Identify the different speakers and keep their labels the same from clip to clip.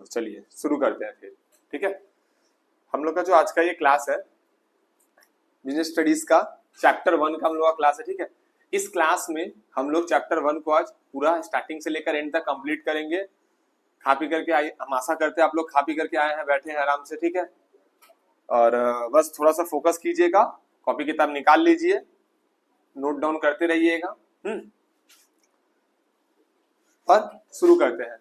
Speaker 1: तो चलिए शुरू करते हैं फिर। ठीक है, हम लोग का जो आज का ये क्लास है बिजनेस स्टडीज का चैप्टर 1 का हम लोग का क्लास है। ठीक है, इस क्लास में हम लोग चैप्टर 1 को आज पूरा स्टार्टिंग से लेकर एंड तक कंप्लीट करेंगे। खा पी करके आए, हम आशा करते हैं आप लोग खा पी करके आए हैं, बैठे हैं आराम से। ठीक है, और बस थोड़ा सा फोकस कीजिएगा, कॉपी किताब निकाल लीजिए, नोट डाउन करते रहिएगा। और शुरू करते हैं।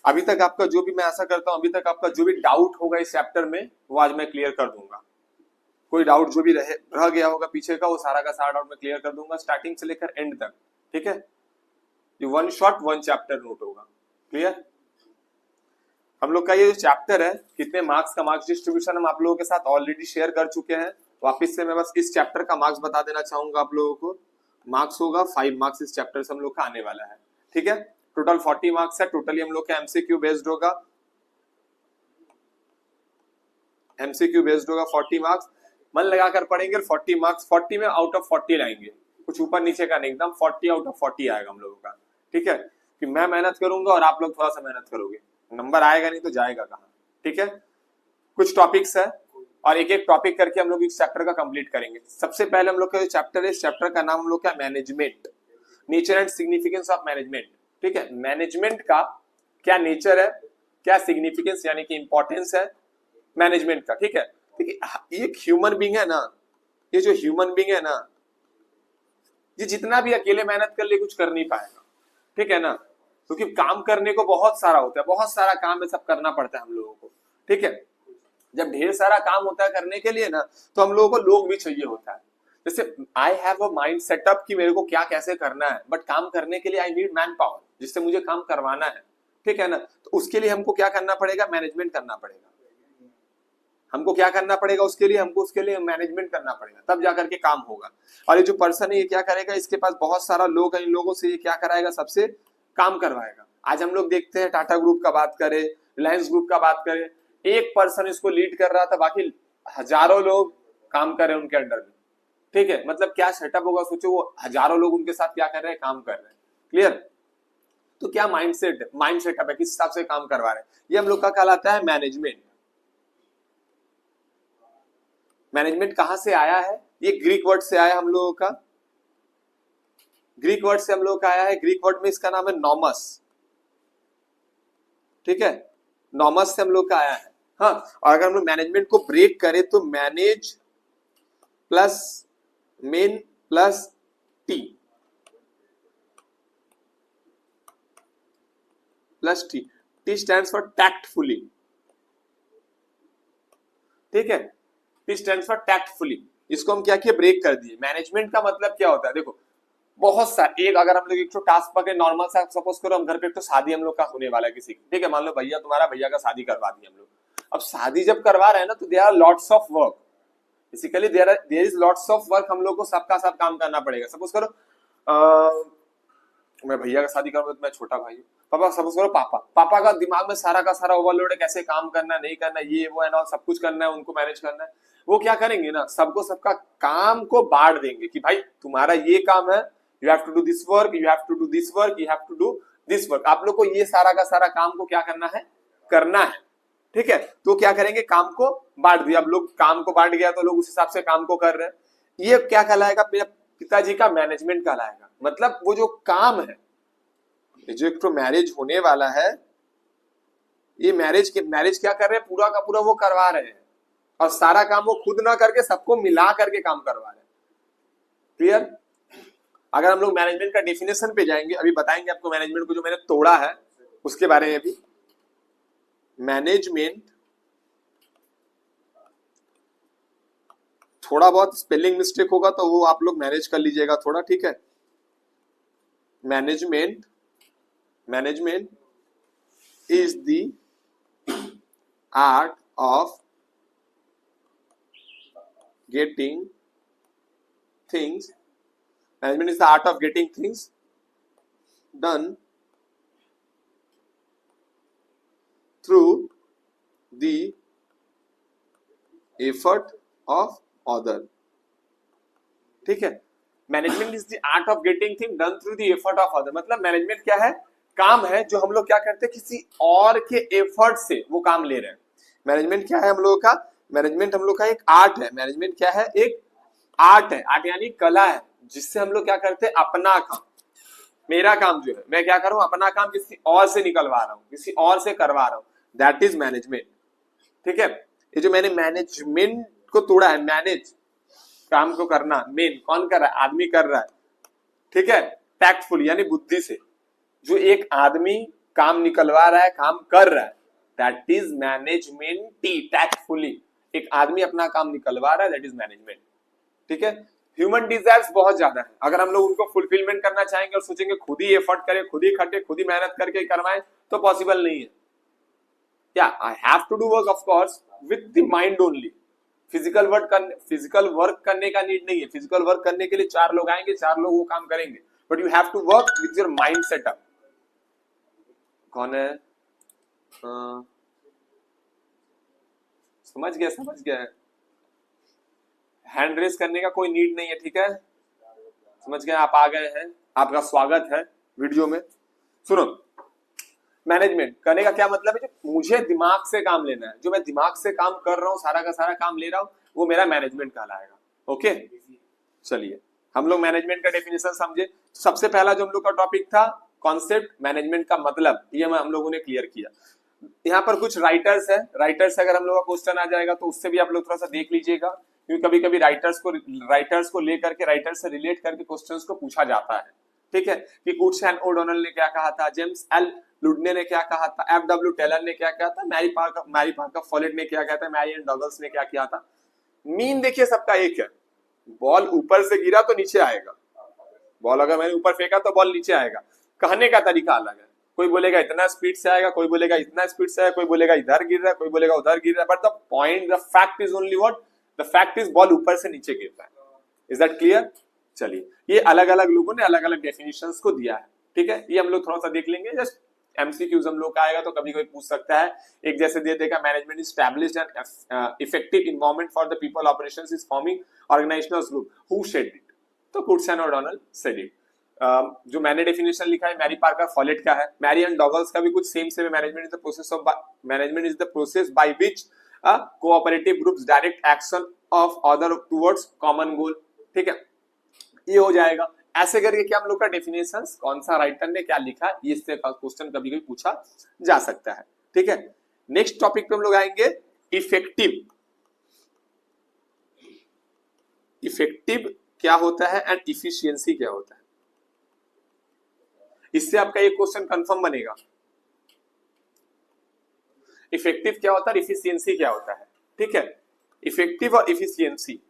Speaker 1: अभी तक आपका जो भी, मैं आशा करता हूं अभी तक आपका जो भी डाउट होगा इस चैप्टर में वो आज मैं क्लियर कर दूंगा। कोई डाउट जो भी रह गया होगा पीछे का वो सारा का सारा डाउट मैं क्लियर कर दूंगा स्टार्टिंग से लेकर एंड तक। ठीक है, ये one shot one chapter note होगा। क्लियर? हम लोग का ये जो चैप्टर है, कितने मार्क्स का मार्क्स डिस्ट्रीब्यूशन हम आप लोगों के साथ ऑलरेडी शेयर कर चुके हैं। वापिस से मैं बस इस चैप्टर का मार्क्स बता देना चाहूंगा आप लोगों को। मार्क्स होगा 5 मार्क्स इस चैप्टर से हम लोग का आने वाला है। ठीक है, टोटल 40 मार्क्स है। टोटली हम लोग का एमसीक्यू बेस्ड होगा, एमसीक्यू बेस्ड होगा 40 मार्क्स। मन लगाकर पढ़ेंगे 40 मार्क्स, 40 में आउट ऑफ 40 लाएंगे, कुछ ऊपर नीचे का नहीं, एकदम 40 आउट ऑफ 40 आएगा हम लोगों का। ठीक है, कि मैं मेहनत करूंगा और आप लोग थोड़ा सा मेहनत करोगे, नंबर आएगा नहीं तो जाएगा कहाँ। ठीक है, कुछ टॉपिक्स है और एक एक टॉपिक करके हम लोग इस चैप्टर का कंप्लीट करेंगे। सबसे पहले हम लोग का जो चैप्टर है, इस चैप्टर का नाम हम लोग का management, nature and significance of management. ठीक है, मैनेजमेंट का क्या नेचर है, क्या सिग्निफिकेंस यानी कि इंपॉर्टेंस है मैनेजमेंट का। ठीक है, देखिए एक ह्यूमन बीइंग है ना, ये जो ह्यूमन बीइंग है ना, ये जितना भी अकेले मेहनत कर ले कुछ कर नहीं पाएगा। ठीक है ना, क्योंकि काम करने को बहुत सारा होता है, बहुत सारा काम है, सब करना पड़ता है हम लोगों को। ठीक है, जब ढेर सारा काम होता है करने के लिए ना, तो हम लोगों को लोग भी चाहिए होता है। जैसे I have a mind setup कि मेरे को क्या कैसे करना है, बट काम करने के लिए आई नीड मैन पावर, जिससे मुझे काम करवाना है। ठीक है ना, तो उसके लिए हमको क्या करना पड़ेगा, मैनेजमेंट करना पड़ेगा। हमको क्या करना पड़ेगा उसके लिए, हमको उसके लिए मैनेजमेंट करना पड़ेगा, तब जाकर के काम होगा। और ये जो पर्सन है ये क्या करेगा, इसके पास बहुत सारा लोग है, इन लोगों से ये क्या कराएगा, सबसे काम करवाएगा। आज हम लोग देखते हैं टाटा ग्रुप का बात करें, रिलायंस ग्रुप का बात करें, एक पर्सन इसको लीड कर रहा था, बाकी हजारों लोग काम कर रहे हैं उनके अंडर में। ठीक है, मतलब क्या सेटअप होगा सोचो, वो हजारों लोग उनके साथ क्या कर रहे हैं, काम कर रहे हैं। क्लियर? तो क्या माइंड सेटअप है, किस हिसाब से काम करवा रहे हैं, ये हम लोग का कहलाता है मैनेजमेंट। मैनेजमेंट कहां से आया है, ये ग्रीक वर्ड से आया हम लोगों का, ग्रीक वर्ड से हम लोग का आया है। ग्रीक वर्ड में इसका नाम है नॉमस। ठीक है, नॉमस से हम लोग का आया है। हाँ, और अगर हम लोग मैनेजमेंट को ब्रेक करें तो manage plus main plus T plus T, T stands for tactfully. ठीक है, टी स्टैंड्स फॉर टैक्टफुली, इसको हम क्या किए, ब्रेक कर दिए। मैनेजमेंट का मतलब क्या होता है, देखो बहुत सा, एक अगर हम लोग एक तो टास्क पकड़े नॉर्मल सा, सपोज करो हम घर पे एक तो शादी हम लोग का होने वाला है किसी की। ठीक है, मान लो भैया तुम्हारा भैया का शादी करवा दी हम लोग। अब शादी जब करवा रहे हैं ना, तो there are lots of work, basically there is lots of work, हम लोग को सबका सब काम करना पड़ेगा। सपोज करो मैं भैया का शादी करूंगा तो मैं छोटा भाई, पापा सपोज करो पापा का दिमाग में सारा का सारा ओवरलोड है, कैसे काम करना नहीं करना, ये वो है ना, सब कुछ करना है, उनको मैनेज करना है। वो क्या करेंगे ना, सबको सबका काम को बांट देंगे कि भाई तुम्हारा ये काम है, you have to do this work, you have to do this work, you have to do this work. आप लोग को ये सारा का सारा काम को क्या करना है, करना है। ठीक है, तो क्या करेंगे, काम को बांट दिया। अब लोग काम को बांट गया तो लोग उस हिसाब से काम को कर रहे हैं। ये क्या कहलाएगा, पिताजी का मैनेजमेंट कहलाएगा। मतलब वो जो काम है, जो एक तो मैरिज होने वाला है, ये मैरिज क्या कर रहे हैं, पूरा का पूरा वो करवा रहे हैं, और सारा काम वो खुद ना करके सबको मिला करके काम करवा रहे हैं। क्लियर? अगर हम लोग मैनेजमेंट का डेफिनेशन पे जाएंगे, अभी बताएंगे आपको मैनेजमेंट को, जो मैंने तोड़ा है उसके बारे में भी। मैनेजमेंट, थोड़ा बहुत स्पेलिंग मिस्टेक होगा तो वो आप लोग मैनेज कर लीजिएगा थोड़ा। ठीक है, management is the art of getting things, management is the art of getting things done through the effort of other। ठीक है, management is the art of getting thing done through the effort of other. मतलब management क्या है, काम है जो हम लोग क्या करते हैं, किसी और के एफर्ट से वो काम ले रहे हैं। मैनेजमेंट क्या है हम लोगों का, मैनेजमेंट हम लोग का एक आर्ट है। मैनेजमेंट क्या है, एक आर्ट है। आर्ट यानी कला है, जिससे हम लोग क्या करते हैं, अपना काम, मेरा काम जो है, मैं क्या कर रहा हूं, अपना काम किसी और से निकलवा रहा हूं, किसी और से करवा रहा हूं, दैट इज मैनेजमेंट। ठीक है, ये जो मैंने मैनेजमेंट को तोड़ा है, मैनेज काम को करना, मेन कौन कर रहा है, आदमी कर रहा है। ठीक है, टैक्टफुल यानी बुद्धि से जो एक आदमी काम निकलवा रहा है, काम कर रहा है, दैट इज मैनेजमेंट। टैक्टफुली एक आदमी अपना काम निकलवा रहा है, दैट इज मैनेजमेंट। ठीक है, ह्यूमन डिजायर्स बहुत ज्यादा है, अगर हम लोग उनको फुलफिलमेंट करना चाहेंगे और सोचेंगे खुद ही एफर्ट करें, खुद ही खटे, खुद ही मेहनत करके करवाएं, तो पॉसिबल नहीं है। या I have to do work of course with the mind only. Physical work करने का नीड नहीं है। फिजिकल वर्क करने के लिए 4 लोग आएंगे, 4 लोग वो काम करेंगे, but you have to work with your mind setup. कौन है, समझ गया। हैंड रेस करने का कोई नीड नहीं है, ठीक है, समझ गए, आप आ गए हैं, आपका स्वागत है वीडियो में। सुनो, मैनेजमेंट करने का क्या मतलब है, जो मुझे दिमाग से काम लेना है, जो मैं दिमाग से काम कर रहा हूँ, सारा का सारा काम ले रहा हूँ, वो मेरा मैनेजमेंट कहलाएगा। ओके, चलिए हम लोग मैनेजमेंट का डेफिनेशन समझे। सबसे पहला जो हम लोग का टॉपिक था, कॉन्सेप्ट, मैनेजमेंट का मतलब, ये हम लोगों ने क्लियर किया। यहाँ पर कुछ राइटर्स है, राइटर्स अगर हम लोग का क्वेश्चन आ जाएगा तो उससे भी आप लोग थोड़ा सा देख लीजिएगा, क्योंकि कभी कभी राइटर्स को लेकर के, राइटर्स से रिलेट करके क्वेश्चंस को पूछा जाता है। ठीक है, कि कूट्स एंड ओडोनल ने क्या कहा था, जेम्स एल लुडने ने क्या कहा था, एफ.डब्ल्यू. टेलर ने क्या कहा था, मैरी पार्कर फॉलेट ने क्या कहा था, मैरियन डगलस ने क्या किया था। मीन देखिए सबका एक है, बॉल ऊपर से गिरा तो नीचे आएगा, बॉल अगर मैंने ऊपर फेंका तो बॉल नीचे आएगा। कहने का तरीका अलग है, कोई बोलेगा इतना स्पीड से आएगा, कोई बोलेगा इतना स्पीड से आएगा, कोई बोलेगा इधर गिर रहा है, कोई बोलेगा उधर गिर रहा है, but the point, the fact is only what, the fact is ball ऊपर से नीचे गिरता है। Is that clear? चलिए, ये अलग अलग लोगों ने अलग अलग डेफिनेशंस को दिया है। ठीक है, ये हम लोग थोड़ा सा देख लेंगे, जस्ट एमसीक्यूज हम लोग का आएगा तो कभी कोई पूछ सकता है। एक जैसे दे देगा, management is established and effective environment for the people, operations is forming organisational group, who said it, तो Koontz and O'Donnell said it. जो मैंने डेफिनेशन लिखा है मैरी पार्कर फॉलेट का है, मैरियन डगल्स का भी कुछ सेम सेम है। Management is the process by which cooperative groups direct action of other towards common goal. ठीक है, ये हो जाएगा। ऐसे करके क्या हम लोग का डेफिनेशन, कौन सा राइटर ने क्या लिखा, ये इससे क्वेश्चन कभी कभी पूछा जा सकता है। ठीक है, नेक्स्ट टॉपिक पे हम लोग आएंगे, इफेक्टिव। इफेक्टिव क्या होता है एंड इफिशियंसी क्या होता है, इससे आपका ये क्वेश्चन कंफर्म बनेगा। इफेक्टिव क्या होता है, इफिशियंसी क्या होता है। ठीक है, इफेक्टिव और इफिशियंसी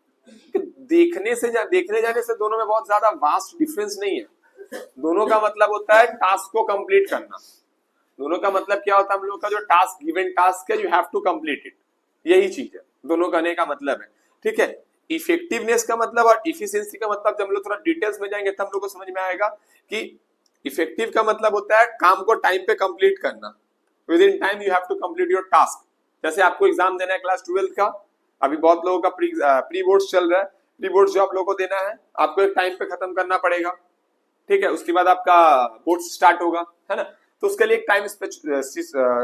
Speaker 1: देखने जाने से दोनों में बहुत ज्यादा वास्ट डिफरेंस नहीं है। दोनों का मतलब होता है टास्क को कंप्लीट करना। दोनों का मतलब क्या होता है, हम लोग का जो टास्क, गिवन टास्क है, you have to complete it, यही चीज है दोनों कहने का मतलब है। ठीक है, इफेक्टिवनेस का मतलब और इफिशियंसी का मतलब जब हम लोग थोड़ा डिटेल्स में जाएंगे तब हम लोग को समझ में आएगा कि इफेक्टिव का मतलब होता है काम को टाइम पे कंप्लीट करना, within time you have to complete your task. जैसे आपको एग्जाम देना है क्लास 12 का, अभी बहुत लोगों का प्री बोर्ड्स चल रहा है, प्री बोर्ड्स जो आप लोगों को देना है, आपको एक टाइम पे खत्म करना पड़ेगा। ठीक है, उसके बाद आपका बोर्ड स्टार्ट होगा, है ना, तो उसके लिए एक टाइम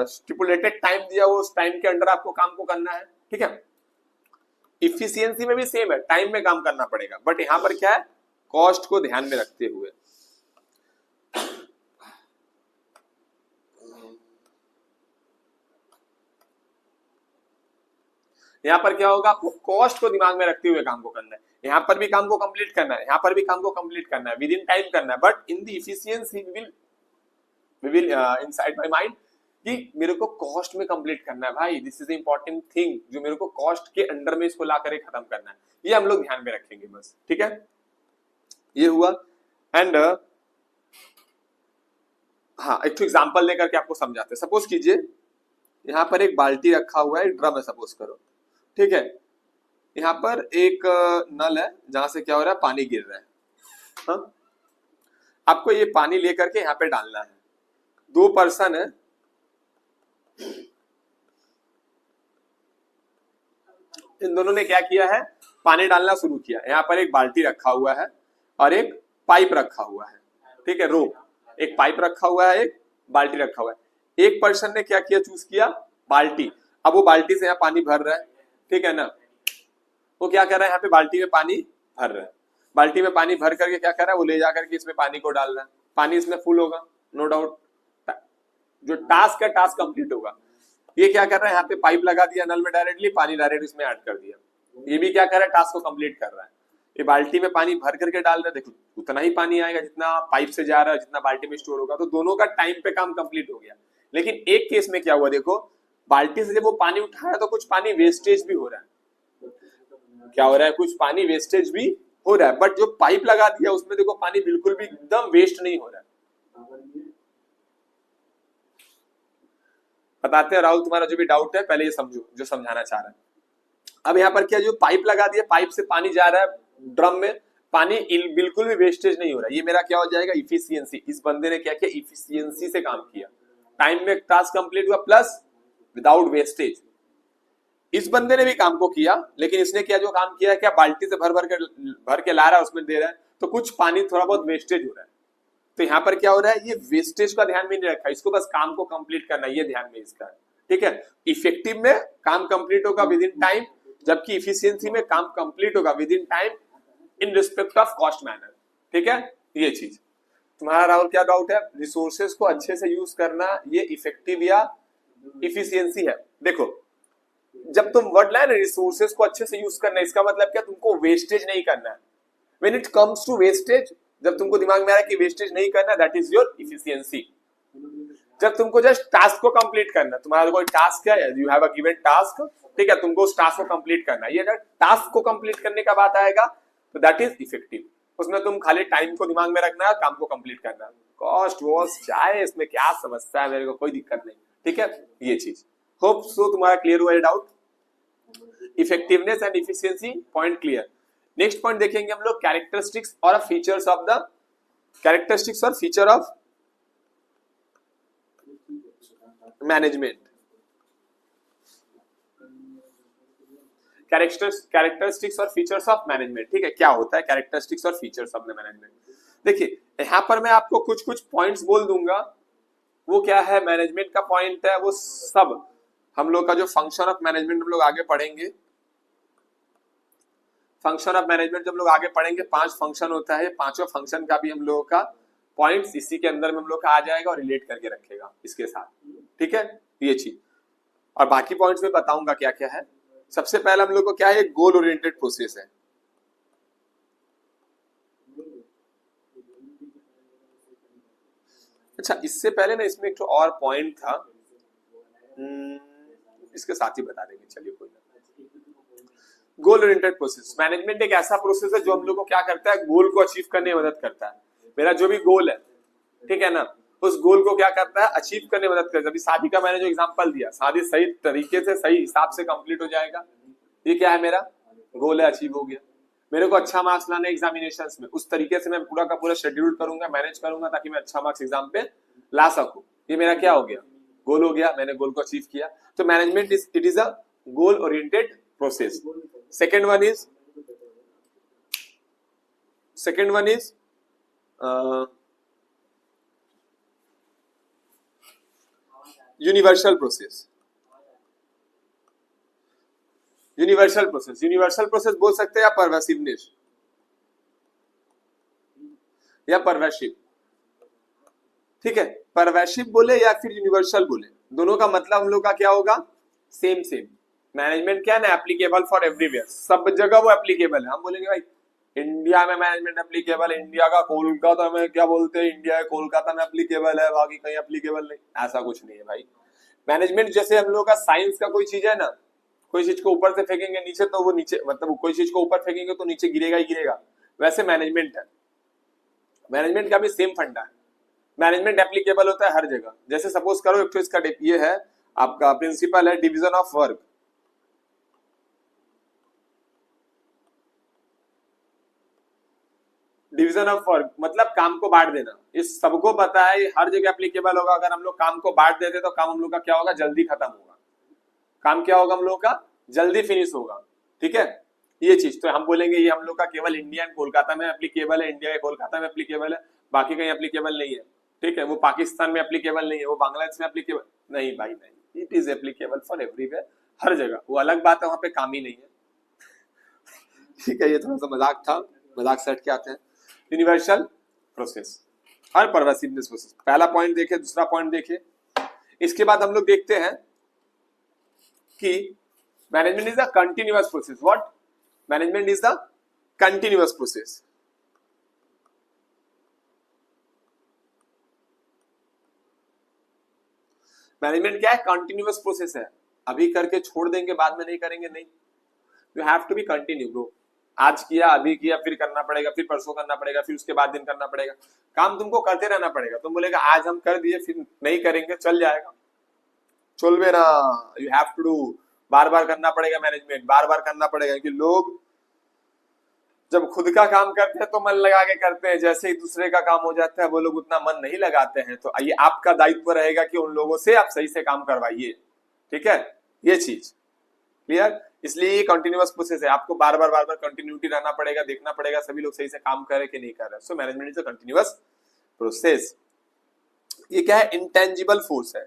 Speaker 1: स्टिपुलेटेड टाइम दिया हुआ, उस टाइम के अंडर आपको काम को करना है। ठीक है, इफिशियंसी में भी सेम है, टाइम में काम करना पड़ेगा, बट यहाँ पर क्या है, कॉस्ट को ध्यान में रखते हुए। यहाँ पर क्या होगा, आपको कॉस्ट को दिमाग में रखते हुए काम को करना है। यहाँ पर भी काम को कंप्लीट करना है, यहाँ पर भी काम को कंप्लीट करना है, विद इन टाइम करना है, but in the efficiency we will inside my mind कि मेरे को कॉस्ट में कंप्लीट करना है भाई, this is the important thing, जो मेरे को कॉस्ट के अंडर में इसको ला कर खत्म करना है, ये हम लोग ध्यान में रखेंगे बस। ठीक है, ये हुआ। एंड हाँ, एक एग्जाम्पल लेकर के आपको समझाते हैं। सपोज कीजिए यहाँ पर एक बाल्टी रखा हुआ है, एक ड्रम है सपोज करो। ठीक है, यहाँ पर एक नल है जहां से क्या हो रहा है, पानी गिर रहा है। हाँ? आपको ये पानी लेकर के यहाँ पे डालना है। 2 पर्सन है, इन दोनों ने क्या किया है, पानी डालना शुरू किया। यहाँ पर एक बाल्टी रखा हुआ है और एक पाइप रखा हुआ है। ठीक है, रोप, एक पाइप रखा हुआ है, एक बाल्टी रखा हुआ है। एक पर्सन ने क्या किया, चूज किया बाल्टी। अब वो बाल्टी से यहाँ पानी भर रहा है, ठीक है ना। वो क्या कर रहा है, यहाँ पे बाल्टी में पानी भर रहा है। बाल्टी में पानी भर करके क्या कर रहा है, वो ले जाकर के इसमें पानी को डाल रहा है। पानी इसमें फुल होगा, नो डाउट। जो टास्क है टास्क कंप्लीट होगा। ये क्या कर रहा है, यहाँ पे पाइप लगा दिया नल में, डायरेक्टली पानी डायरेक्ट इसमें ऐड कर दिया। ये भी क्या कर रहा है, टास्क को कंप्लीट कर रहा है। ये बाल्टी में पानी भर करके डाल रहा है, देखो उतना ही पानी आएगा जितना पाइप से जा रहा है, जितना बाल्टी में स्टोर होगा। तो दोनों का टाइम पे काम कंप्लीट हो गया। लेकिन एक केस में क्या हुआ, देखो बाल्टी से जब वो पानी उठाया तो कुछ पानी वेस्टेज भी हो रहा है। क्या हो रहा है, कुछ पानी वेस्टेज भी हो रहा है। बट जो पाइप लगा दिया उसमें देखो पानी बिल्कुल भी एकदम वेस्ट नहीं हो रहा है। बताते हैं राहुल, तुम्हारा जो भी डाउट है पहले ये समझो जो समझाना चाह रहा है। अब यहाँ पर क्या, जो पाइप लगा दिया, पाइप से पानी जा रहा है ड्रम में, पानी बिल्कुल भी वेस्टेज नहीं हो रहा है। ये मेरा क्या हो जाएगा, इफिशियंसी। इस बंदे ने क्या किया, इफिशियंसी से काम किया, टाइम में टास्क कंप्लीट हुआ, प्लस विदाउट वेस्टेज। इस बंदे ने भी काम को किया, लेकिन इसने क्या जो काम किया है, क्या बाल्टी से भर के ला रहा है, उसमें दे रहा है, तो कुछ पानी थोड़ा बहुत वेस्टेज हो रहा है। तो यहाँ पर क्या हो रहा है, ये वेस्टेज का ध्यान में नहीं रखा, इसको बस काम को कंप्लीट करना, ये ध्यान में इसका, ठीक है। इफेक्टिव में काम कंप्लीट होगा विद इन टाइम, जबकि इफिशियंसी में काम कंप्लीट होगा with in time in respect of cost manner, ठीक है। ये चीज तुम्हारा राहुल क्या डाउट है, रिसोर्सेज को अच्छे से यूज करना ये इफेक्टिव या इफिशियंसी है। देखो जब तुम वर्ड लाए ना रिसोर्सेज को अच्छे से यूज करना, इसका मतलब क्या, तुमको वेस्टेज नहीं करना है। When it comes to wastage, जब तुमको दिमाग में आ रहा है कि वेस्टेज नहीं करना, दैट इज योर इफिशियंसी। जब तुमको जस्ट टास्क को कंप्लीट करना, तुम्हारा कोई टास्क है, you have a given task, ठीक है, तुमको उस टास्क को कंप्लीट करना है। ये जब टास्क को कंप्लीट करने का बात आएगा तो दैट इज इफेक्टिव। उसमें तुम खाली टाइम को दिमाग में रखना है, काम को कंप्लीट करना है। कॉस्ट वॉस चाहे, इसमें क्या समस्या है, मेरे को कोई दिक्कत नहीं, ठीक है। ये चीज होप सो तुम्हारा क्लियर हुआ है doubt. Effectiveness and efficiency point clear. Next point देखेंगे हम लोग, कैरेक्टरिस्टिक्स और फीचर्स ऑफ द, कैरेक्टरिस्टिक्स और फीचर ऑफ मैनेजमेंट। कैरेक्टरिस्टिक्स और फीचर्स ऑफ मैनेजमेंट, ठीक है। क्या होता है कैरेक्टरिस्टिक्स और फीचर्स ऑफ द मैनेजमेंट। देखिए यहां पर मैं आपको कुछ कुछ पॉइंट्स बोल दूंगा, वो क्या है मैनेजमेंट का पॉइंट है, वो सब हम लोग का जो फंक्शन ऑफ मैनेजमेंट हम लोग आगे पढ़ेंगे। फंक्शन ऑफ मैनेजमेंट जब लोग आगे पढ़ेंगे, 5 फंक्शन होता है, पांचों फंक्शन का भी हम लोगों का पॉइंट्स इसी के अंदर में हम लोग का आ जाएगा और रिलेट करके रखेगा इसके साथ, ठीक है। ये चीज और बाकी पॉइंट्स में बताऊंगा क्या क्या है। सबसे पहले हम लोग को क्या है, गोल ओरिएंटेड प्रोसेस है। अच्छा इससे पहले ना इसमें एक तो और पॉइंट था, इसके साथ ही बता देंगे, चलिए कोई ना। गोल ओरिएंटेड प्रोसेस, मैनेजमेंट एक ऐसा प्रोसेस है जो हम लोग को क्या करता है, गोल को अचीव करने में मदद करता है। मेरा जो भी गोल है, ठीक है ना, उस गोल को क्या करता है, अचीव करने में मदद करता है। अभी शादी का मैंने जो एग्जांपल दिया, शादी सही तरीके से सही हिसाब से कंप्लीट हो जाएगा, ये क्या है मेरा गोल है, अचीव हो गया। मेरे को अच्छा मार्क्स लाना है एग्जामिनेशंस में, उस तरीके से मैं पूरा का पूरा शेड्यूल करूंगा, मैनेज करूंगा ताकि मैं अच्छा मार्क्स एग्जाम पे ला सकूं। ये मेरा क्या हो गया, गोल हो गया, मैंने गोल को अचीव किया। तो management it is a goal oriented process. Second one is universal process. Universal process बोल सकते हैं, या परवेसिवनेस या परवेसिव, ठीक है। परवेसिव बोले या फिर यूनिवर्सल बोले, दोनों का मतलब हम लोग का क्या होगा, सेम। मैनेजमेंट क्या है ना, एप्लीकेबल फॉर एवरीवेयर, सब जगह वो एप्लीकेबल है। हम बोलेंगे भाई इंडिया में मैनेजमेंट एप्लीकेबल है, इंडिया का कोलकाता में क्या बोलते हैं, इंडिया है कोलकाता में एप्लीकेबल है, बाकी कहीं एप्लीकेबल नहीं, ऐसा कुछ नहीं है भाई। मैनेजमेंट जैसे हम लोग का साइंस का कोई चीज है ना, कोई चीज को ऊपर से फेंकेंगे नीचे तो वो नीचे, मतलब कोई चीज को ऊपर फेंकेंगे तो नीचे गिरेगा ही गिरेगा, वैसे मैनेजमेंट है। मैनेजमेंट का भी सेम फंडा है। मैनेजमेंट एप्लीकेबल होता है हर जगह। जैसे सपोज करो एक तो इसका ये है आपका प्रिंसिपल है division of work. Division of work मतलब काम को बांट देना, इस सबको पता है, हर जगह एप्लीकेबल होगा। अगर हम लोग काम को बांट देते तो काम हम लोग का क्या होगा, जल्दी खत्म होगा। काम क्या होगा हम लोग का, जल्दी फिनिश होगा, ठीक है। ये चीज तो हम बोलेंगे ये हम लोग का केवल इंडिया एंड कोलकाता में एप्लीकेबल है, इंडिया या कोलकाता में एप्लीकेबल है, बाकी कहीं एप्लीकेबल नहीं है। ठीक है, वो पाकिस्तान में एप्लीकेबल नहीं है, वो बांग्लादेश में एप्लीकेबल नहीं भाई, नहीं, it is applicable for everywhere, हर जगह। वो अलग बात है, वहां पे काम ही नहीं है। ठीक है, ये थोड़ा सा मजाक था, मजाक से हट के आते हैं। यूनिवर्सल प्रोसेस और परवसिवनेस प्रोसेस, पहला पॉइंट देखे, दूसरा पॉइंट देखे। इसके बाद हम लोग देखते हैं कि management is the continuous process. What? Management is the continuous process. Management क्या है? कंटिन्यूअस प्रोसेस है। अभी करके छोड़ देंगे, बाद में नहीं करेंगे, नहीं। You have to be continue bro. आज किया, अभी किया, फिर करना पड़ेगा, फिर परसों करना पड़ेगा, फिर उसके बाद दिन करना पड़ेगा। काम तुमको करते रहना पड़ेगा। तुम बोलेगा आज हम कर दिए, फिर नहीं करेंगे, चल जाएगा, चलबे ना। यू हैव टू डू, बार बार करना पड़ेगा मैनेजमेंट, बार बार करना पड़ेगा। कि लोग जब खुद का काम करते हैं तो मन लगा के करते हैं, जैसे ही दूसरे का काम हो जाता है वो लोग उतना मन नहीं लगाते हैं। तो ये आपका दायित्व रहेगा कि उन लोगों से आप सही से काम करवाइए। ठीक है, ये चीज क्लियर। इसलिए ये कंटिन्यूअस प्रोसेस है, आपको बार बार कंटिन्यूटी रहना पड़ेगा, देखना पड़ेगा सभी लोग सही से काम कर रहे कि नहीं कर रहे। So management is a continuous process. ये क्या है? इंटेंजिबल फोर्स है।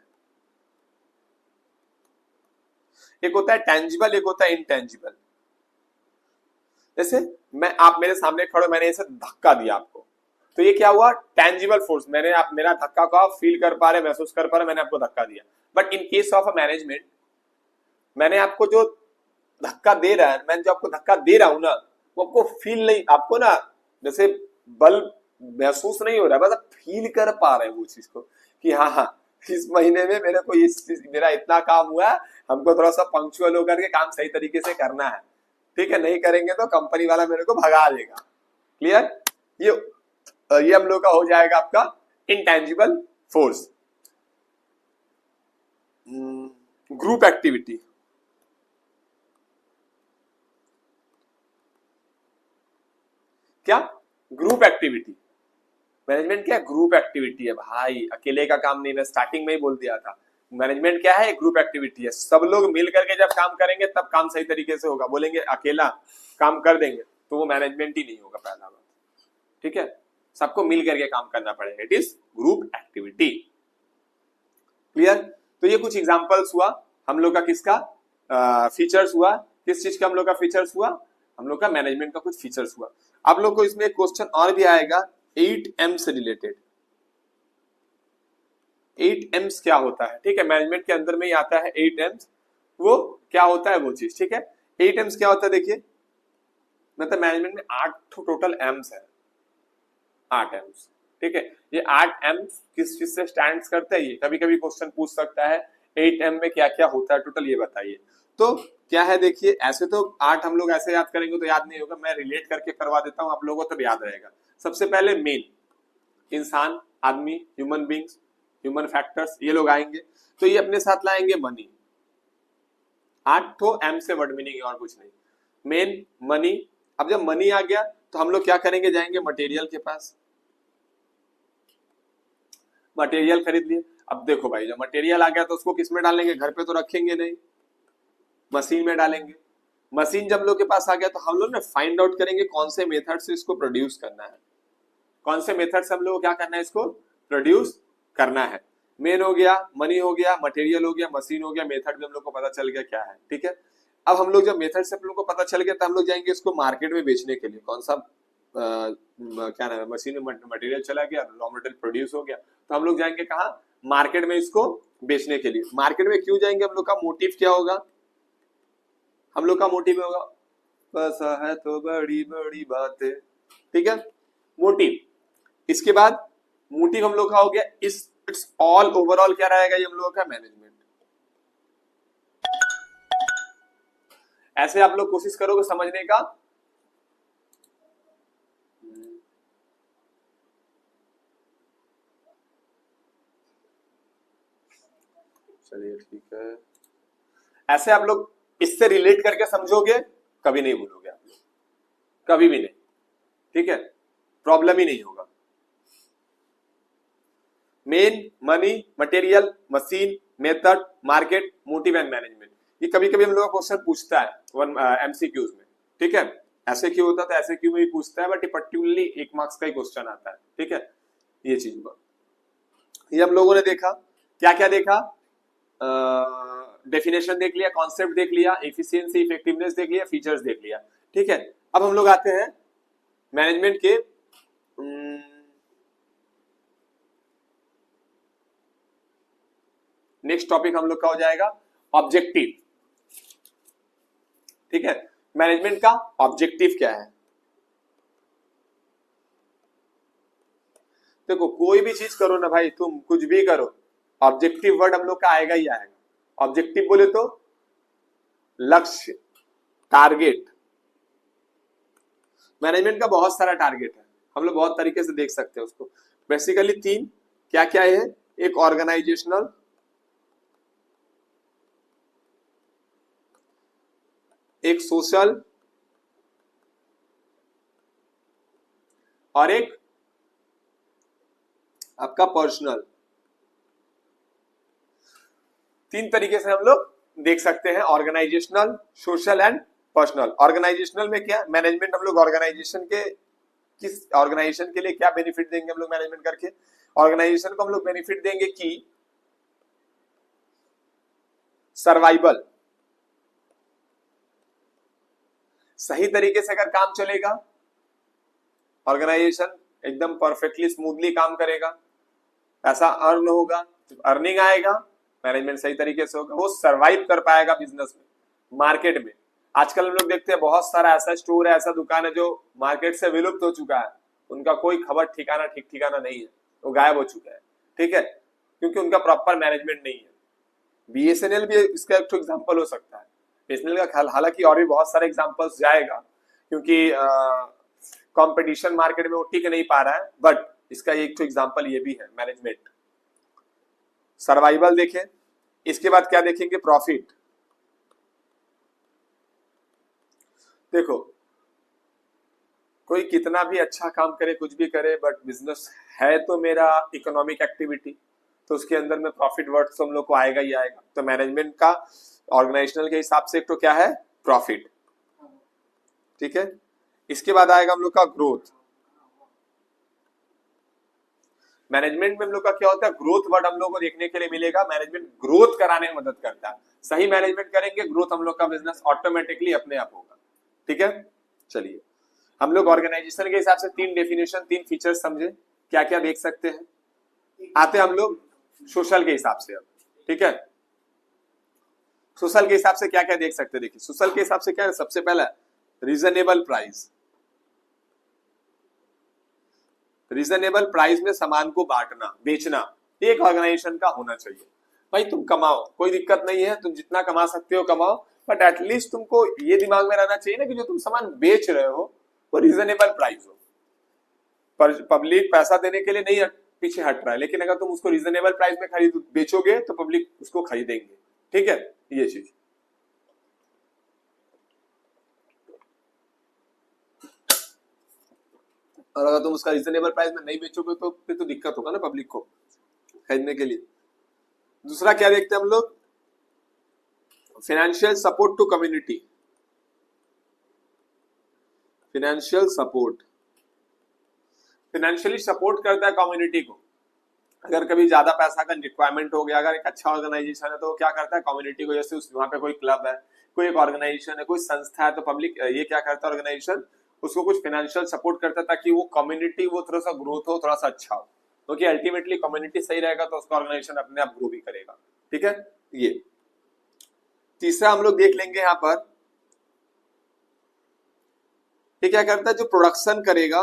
Speaker 1: एक होता है टेंजिबल, एक होता है इंटेंजिबल। जैसे आप मेरे सामने खड़े, मैंने ऐसे धक्का दिया आपको, तो ये क्या हुआ? Tangible force. मैंने आप मेरा धक्का को आप फील कर पा रहे, महसूस कर पा रहे, मैंने आपको धक्का दिया। But in case of a management, मैंने आपको जो धक्का दे रहा है, मैं जो आपको धक्का दे रहा हूं ना, वो आपको फील नहीं, आपको ना जैसे बल महसूस नहीं हो रहा है, बस आप फील कर पा रहे हैं वो चीज को कि हाँ हाँ, इस महीने में मेरे को मेरा इतना काम हुआ है, हमको थोड़ा सा पंक्चुअल होकर के काम सही तरीके से करना है। ठीक है, नहीं करेंगे तो कंपनी वाला मेरे को भगा देगा। क्लियर? ये हम लोग का हो जाएगा आपका इंटेंजिबल फोर्स। Group activity. क्या? Group activity. मैनेजमेंट क्या? ग्रुप एक्टिविटी है भाई, अकेले का काम नहीं। मैं स्टार्टिंग में ही बोल दिया था, मैनेजमेंट क्या है? ग्रुप एक्टिविटी है। सब लोग मिल करके जब काम करेंगे तब काम सही तरीके से होगा। बोलेंगे अकेला काम कर देंगे तो वो मैनेजमेंट ही नहीं होगा, पहला बात। ठीक है, सबको मिल करके काम करना पड़ेगा। It is group activity. Clear? तो ये कुछ एग्जांपल्स हुआ हम लोग का, किसका फीचर्स हुआ, किस चीज का हम लोग का फीचर्स हुआ, हम लोग का मैनेजमेंट का कुछ फीचर्स हुआ। आप लोग को इसमें एक क्वेश्चन और भी आएगा 8M से रिलेटेड। 8Ms क्या होता है? ठीक है, मैनेजमेंट के अंदर में ही आता है 8Ms। वो क्या होता है वो चीज? ठीक है, 8Ms क्या होता है देखिए, मतलब मैनेजमेंट में 8 टोटल एम्स है, 8 एम्स। ठीक है, ये 8 एम्स किस चीज से स्टैंड करते हैं? ये कभी कभी क्वेश्चन पूछ सकता है 8M में क्या क्या होता है टोटल, ये बताइए। तो क्या है देखिए, ऐसे तो 8 हम लोग ऐसे याद करेंगे तो याद नहीं होगा, मैं रिलेट करके करवा देता हूं आप लोगों को, तब याद रहेगा। सबसे पहले मेन, इंसान, आदमी, ह्यूमन बींग्स, ह्यूमन फैक्टर्स, ये लोग आएंगे। तो ये अपने साथ लाएंगे मनी। 8 एम से वर्ड मीनिंग और कुछ नहीं। Main money. अब जब मनी आ गया तो हम लोग क्या करेंगे? जाएंगे मटेरियल के पास, मटेरियल खरीद लिए। अब देखो भाई, जब मटेरियल आ गया तो उसको किस में डालेंगे? घर पे तो रखेंगे नहीं, मशीन में डालेंगे। मशीन जब लोग के पास आ गया तो हम लोग ना फाइंड आउट करेंगे कौन से मेथड से इसको प्रोड्यूस करना है, कौन से मेथड से हम लोग को क्या करना है, इसको प्रोड्यूस करना है। मेन हो गया, मनी हो गया, मटेरियल हो गया, मशीन हो गया, मेथड भी हम लोग को पता चल गया क्या है। ठीक है, अब हम लोग जब मेथड से हम लोग को पता चल गया तो हम लोग जाएंगे इसको मार्केट में बेचने के लिए। कौन सा क्या नाम है, मशीन में मटेरियल चला गया, रॉ मटेरियल प्रोड्यूस हो गया, तो हम लोग जाएंगे कहाँ? मार्केट में इसको बेचने के लिए। मार्केट में क्यों जाएंगे? हम लोग का मोटिव क्या होगा? हम लोग का मोटिव होगा बस है तो बड़ी बड़ी बात है। ठीक है, मोटिव। इसके बाद मोटिव हम लोग का हो गया, इट्स ऑल ओवरऑल क्या रहेगा? ये हम लोगों का मैनेजमेंट। ऐसे आप लोग कोशिश करोगे समझने का। चलिए ठीक है, ऐसे आप लोग इससे रिलेट करके समझोगे, कभी नहीं भूलोगे आप लोग, कभी भी नहीं। ठीक है, प्रॉब्लम ही नहीं होगा। Main, money, material, machine, method, market, motive and management. ये कभी कभी हम लोग का क्वेश्चन पूछता है एमसीक्यूज में। ठीक है, ऐसे क्यों होता है, ऐसे क्यों में भी पूछता है, बट ये पर्टिकुलरली 1 मार्क्स का ही क्वेश्चन आता है। ठीक है, ये चीज हुआ। ये हम लोगों ने देखा, क्या क्या देखा, डेफिनेशन देख लिया, कॉन्सेप्ट देख लिया, एफिशिएंसी इफेक्टिवनेस देख लिया, फीचर्स देख लिया। ठीक है, अब हम लोग आते हैं मैनेजमेंट के नेक्स्ट टॉपिक हम लोग का हो जाएगा ऑब्जेक्टिव। ठीक है, मैनेजमेंट का ऑब्जेक्टिव क्या है। देखो कोई भी चीज करो ना भाई, तुम कुछ भी करो, ऑब्जेक्टिव वर्ड हम लोग का आएगा ही आएगा। ऑब्जेक्टिव बोले तो लक्ष्य, टारगेट। मैनेजमेंट का बहुत सारा टारगेट है, हम लोग बहुत तरीके से देख सकते हैं उसको। बेसिकली तीन क्या क्या है, एक ऑर्गेनाइजेशनल, एक सोशल और एक आपका पर्सनल। तीन तरीके से हम लोग देख सकते हैं, organisational, social and personal. Organisational में क्या, मैनेजमेंट हम लोग ऑर्गेनाइजेशन के किस ऑर्गेनाइजेशन के लिए क्या बेनिफिट देंगे हम लोग मैनेजमेंट करके। ऑर्गेनाइजेशन को हम लोग बेनिफिट देंगे कि सर्वाइवल, सही तरीके से अगर काम चलेगा ऑर्गेनाइजेशन एकदम परफेक्टली स्मूथली काम करेगा, पैसा अर्न होगा, अर्निंग आएगा, मैनेजमेंट सही तरीके से होगा, वो सरवाइव कर पाएगा बिजनेस में, मार्केट में। आजकल हम लोग देखते हैं बहुत सारा ऐसा स्टोर है, ऐसा दुकान है जो मार्केट से विलुप्त हो चुका है, उनका कोई खबर ठिकाना ठीक ठिकाना नहीं है, वो गायब हो चुका है। ठीक है, क्योंकि उनका प्रॉपर मैनेजमेंट नहीं है। बीएसएनएल भी इसका एक एग्जाम्पल हो सकता है। बीएसएनएल का हालांकि और भी बहुत सारे एग्जाम्पल्स जाएगा, क्योंकि कंपटीशन मार्केट में वो टिक नहीं पा रहा है, बट इसका एक एग्जाम्पल ये भी है मैनेजमेंट। सर्वाइवल देखें, इसके बाद क्या देखेंगे, प्रॉफिट। देखो कोई कितना भी अच्छा काम करे, कुछ भी करे, बट बिजनेस है तो मेरा इकोनॉमिक एक्टिविटी, तो उसके अंदर में प्रॉफिट वर्ड तो हम लोग को आएगा ही आएगा। तो मैनेजमेंट का ऑर्गेनाइजेशनल के हिसाब से एक तो क्या है, प्रॉफिट। ठीक है, इसके बाद आएगा हम लोग का ग्रोथ। मैनेजमेंट में हम लोग का क्या होता है, ग्रोथ वर्ड हम लोग को देखने के लिए मिलेगा। मैनेजमेंट ग्रोथ कराने में मदद करता है, सही मैनेजमेंट करेंगे ग्रोथ हम लोग का बिजनेस ऑटोमेटिकली अपने आप होगा। ठीक है, चलिए हम लोग ऑर्गेनाइजेशन के हिसाब से तीन डेफिनेशन, तीन फीचर्स समझे, क्या क्या देख सकते हैं। आते हम लोग सोशल के हिसाब से अब। ठीक है, सोशल के हिसाब से क्या क्या देख सकते हैं। देखिए सोशल के हिसाब से क्या है, सबसे पहला रीजनेबल प्राइस। रीजनेबल प्राइस में सामान को बांटना, बेचना, एक ऑर्गेनाइजेशन का होना चाहिए। भाई तुम कमाओ, कोई दिक्कत नहीं है, तुम जितना कमा सकते हो कमाओ, बट एटलीस्ट तुमको ये दिमाग में रहना चाहिए ना कि जो तुम सामान बेच रहे हो वो रीजनेबल प्राइस हो। पर पब्लिक पैसा देने के लिए नहीं पीछे हट रहा है, लेकिन अगर तुम उसको रीजनेबल प्राइस में खरीद बेचोगे तो पब्लिक उसको खरीदेंगे। ठीक है, ये चीज। और अगर तुम उसका रीजनेबल प्राइस में नहीं बेचोगे तो फिर तो दिक्कत होगा ना पब्लिक को खरीदने के लिए। दूसरा क्या देखते हैं हम लोग, financial support to community. Financial support, financially support करता है कम्युनिटी को। अगर कभी ज्यादा पैसा का रिक्वायरमेंट हो गया, अगर एक अच्छा ऑर्गेनाइजेशन है तो क्या करता है कम्युनिटी को, जैसे वहां पे कोई क्लब है, कोई एक ऑर्गेनाइजेशन है, कोई संस्था है, तो पब्लिक ये क्या करता है, ऑर्गेनाइजेशन उसको कुछ फाइनेंशियल सपोर्ट करता है ताकि वो कम्युनिटी वो थोड़ा सा ग्रोथ हो, थोड़ा सा अच्छा हो, क्योंकि अल्टीमेटली कम्युनिटी सही रहेगा तो उसका ऑर्गेनाइजेशन अपने आप ग्रो भी करेगा। ठीक है, ये तीसरा हम लोग देख लेंगे यहाँ पर, ये क्या करता है, जो प्रोडक्शन करेगा,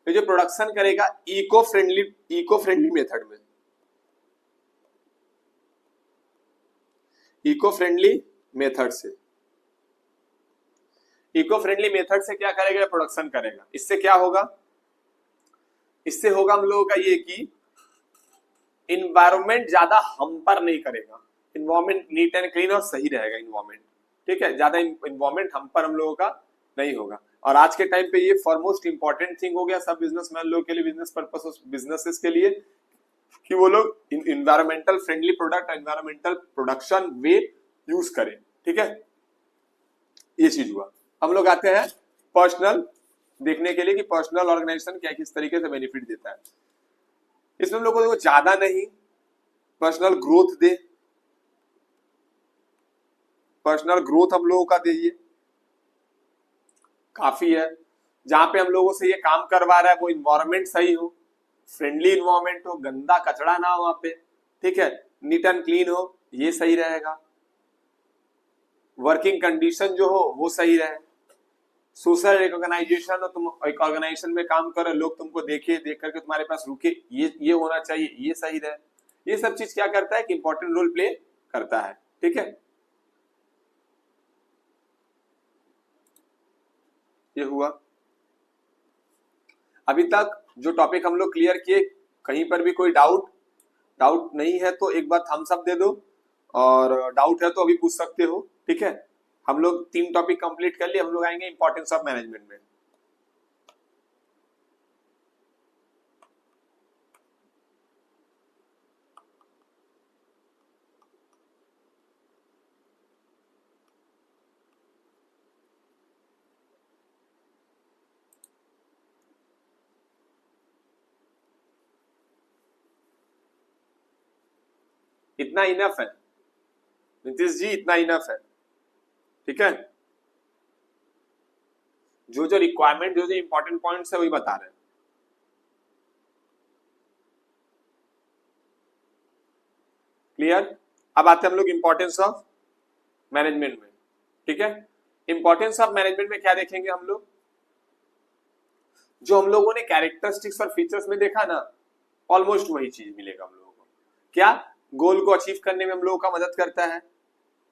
Speaker 1: ये जो प्रोडक्शन करेगा इको फ्रेंडली मेथड में, इको फ्रेंडली मेथड से, इको फ्रेंडली मेथड से क्या करेगा, प्रोडक्शन करेगा। इससे क्या होगा, इससे होगा हम लोगों का ये कि इन्वायरमेंट ज्यादा हम्पर नहीं करेगा, इन्वायरमेंट नीट एंड क्लीन और सही रहेगा इन्वायरमेंट। ठीक है, ज्यादा इन्वायरमेंट हम्पर हम लोगों का नहीं होगा। और आज के टाइम पे ये फॉरमोस्ट इंपॉर्टेंट थिंग हो गया सब बिजनेसमैन लोग के लिए, बिजनेस पर्पस बिजनेसेस के लिए, कि वो लोग environmental friendly product, environmental production वे यूज करें। ठीक है, ये चीज हुआ। हम लोग आते हैं पर्सनल देखने के लिए कि पर्सनल ऑर्गेनाइजेशन क्या किस तरीके से बेनिफिट देता है। इसमें हम लोग को ज्यादा नहीं, पर्सनल ग्रोथ दे, पर्सनल ग्रोथ हम लोगों का दे, काफी है। जहां पे हम लोगों से ये काम करवा रहा है वो इन्वायरमेंट सही हो, फ्रेंडली इन्वायरमेंट हो, गंदा कचरा ना हो वहां पे, ठीक है, नीट एंड क्लीन हो, ये सही रहेगा। वर्किंग कंडीशन जो हो वो सही रहे, सोशल रिकॉग्नाइजेशन हो, तुम एक ऑर्गेनाइजेशन में काम करो, लोग तुमको देखे, देख करके तुम्हारे पास रुके, ये होना चाहिए, ये सही रहे। ये सब चीज क्या करता है कि इंपॉर्टेंट रोल प्ले करता है, ठीक है। ये हुआ अभी तक जो टॉपिक हम लोग क्लियर किए। कहीं पर भी कोई डाउट नहीं है तो एक बार थम्स अप दे दो, और डाउट है तो अभी पूछ सकते हो, ठीक है। हम लोग 3 टॉपिक कंप्लीट कर लिए, हम लोग आएंगे इंपॉर्टेंस ऑफ मैनेजमेंट में। इतना इनफ है नीतीश जी, इतना इनफ है, ठीक है। जो जो रिक्वायरमेंट, जो जो इंपॉर्टेंट पॉइंट्स है वही बता रहे हैं। क्लियर। अब आते हैं हम लोग इंपॉर्टेंस ऑफ मैनेजमेंट में, ठीक है। इंपॉर्टेंस ऑफ मैनेजमेंट में क्या देखेंगे हम लोग, जो हम लोगों ने कैरेक्टरिस्टिक्स और फीचर्स में देखा ना, ऑलमोस्ट वही चीज मिलेगा हम लोगों को। क्या गोल को अचीव करने में हम लोगों का मदद करता है,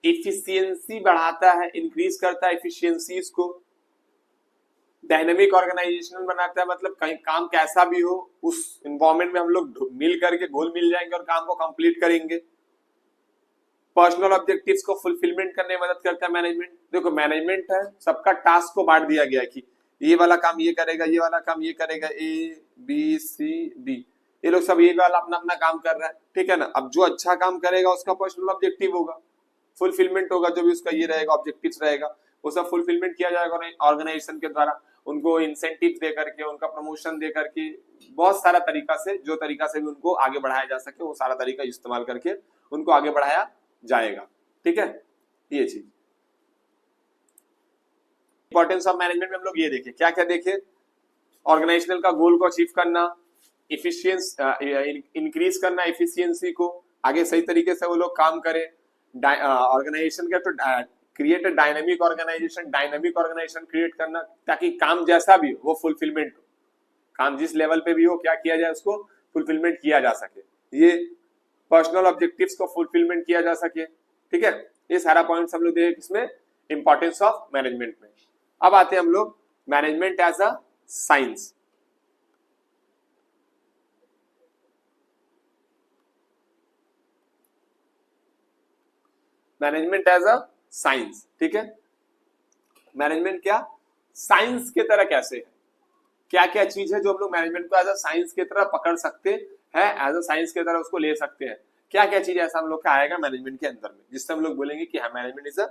Speaker 1: इफिशियंसी बढ़ाता है, इंक्रीज करता है इफिशियंसीज को, डायनेमिक ऑर्गेनाइजेशन बनाता है, मतलब कहीं काम कैसा भी हो उस इन्वायरमेंट में हम लोग मिल करके घुल मिल जाएंगे और काम को कंप्लीट करेंगे। पर्सनल ऑब्जेक्टिव्स को फुलफिलमेंट करने में मदद करता है मैनेजमेंट। देखो मैनेजमेंट है, सबका टास्क को बांट दिया गया है कि ये वाला काम ये करेगा, ये वाला काम ये करेगा, ABCD, ये लोग सब ये वाला अपना अपना काम कर रहा है, ठीक है ना। अब जो अच्छा काम करेगा उसका पर्सनल ऑब्जेक्टिव होगा, फुलफिलमेंट होगा, जो भी उसका ये रहेगा ऑब्जेक्टिव्स रहेगा, वो सब फुलफिलमेंट किया जाएगा ऑर्गेनाइजेशन के द्वारा। उनको इंसेंटिव दे करके, उनका प्रमोशन दे करके, बहुत सारा तरीका से, जो तरीका से भी उनको आगे बढ़ाया जा सके वो सारा तरीका इस्तेमाल करके उनको आगे बढ़ाया जाएगा, ठीक है। ये चीज इंपॉर्टेंस ऑफ मैनेजमेंट में हम लोग ये देखे, क्या क्या देखे, ऑर्गेनाइजेशनल का गोल को अचीव करना, इफिशियंस इंक्रीज करना इफिशियंसी को, आगे सही तरीके से वो लोग काम करें, ऑर्गेनाइजेशन का तो create a dynamic organisation, dynamic organisation create करना ताकि काम जैसा भी हो वो फुलफिलमेंट हो, काम जिस लेवल पे भी हो क्या किया जाए उसको फुलफिलमेंट किया जा सके, ये पर्सनल ऑब्जेक्टिव्स को फुलफिलमेंट किया जा सके, ठीक है। ये सारा पॉइंट्स हम लोग देखे किसमें, इंपॉर्टेंस ऑफ मैनेजमेंट में। अब आते हैं हम लोग management as a science. Management as a science, ठीक है। मैनेजमेंट क्या साइंस के तरह कैसे है, क्या क्या चीज है जो हम लोग मैनेजमेंट को एज अ साइंस की तरह पकड़ सकते हैं, एज अ साइंस की तरह उसको ले सकते हैं, क्या क्या चीज ऐसा हम लोग का आएगा मैनेजमेंट के अंदर में जिससे हम लोग बोलेंगे कि हाँ मैनेजमेंट इज अ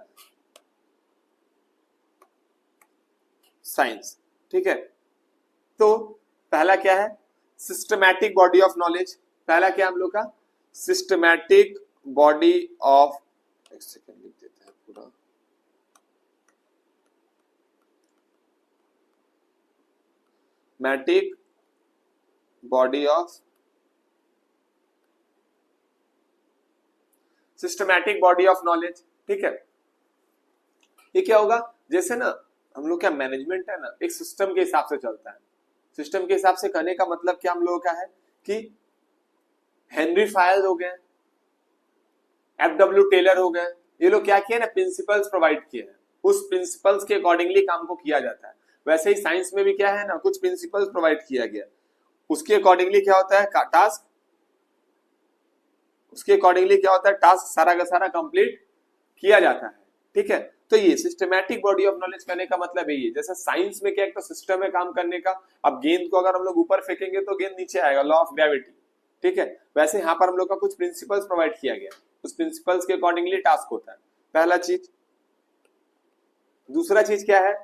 Speaker 1: साइंस, ठीक है। तो पहला क्या है, सिस्टमैटिक बॉडी ऑफ नॉलेज। पहला क्या हम लोग का, सिस्टमैटिक बॉडी ऑफ, एक सेकंड लिख देते हैं पूरा, मैटिक body of, systematic body of knowledge, ठीक है। ये क्या होगा, जैसे ना हम लोग क्या मैनेजमेंट है ना एक सिस्टम के हिसाब से चलता है। सिस्टम के हिसाब से कहने का मतलब क्या हम लोगों का है कि हेनरी फायर्स हो गए, FW टेलर हो गए, ये लोग क्या किए ना प्रिंसिपल्स प्रोवाइड किए हैं, उस प्रिंसिपल्स के अकॉर्डिंगली काम को किया जाता है। वैसे ही साइंस में भी क्या है ना कुछ प्रिंसिपल्स प्रोवाइड किया गया, उसके अकॉर्डिंगली क्या होता है टास्क, उसके अकॉर्डिंगली क्या होता है टास्क सारा का सारा कंप्लीट किया जाता है, ठीक है। तो ये सिस्टमैटिक बॉडी ऑफ नॉलेज करने का मतलब है ये, जैसे साइंस में क्या एक तो सिस्टम है काम करने का, अब गेंद को अगर हम लोग ऊपर फेंकेंगे तो गेंद नीचे आएगा, लॉ ऑफ ग्रेविटी, ठीक है। वैसे यहाँ पर हम लोग का कुछ प्रिंसिपल्स प्रोवाइड किया गया, उस प्रिंसिपल्स के अकॉर्डिंगली टास्क होता है, पहला चीज। दूसरा चीज क्या है,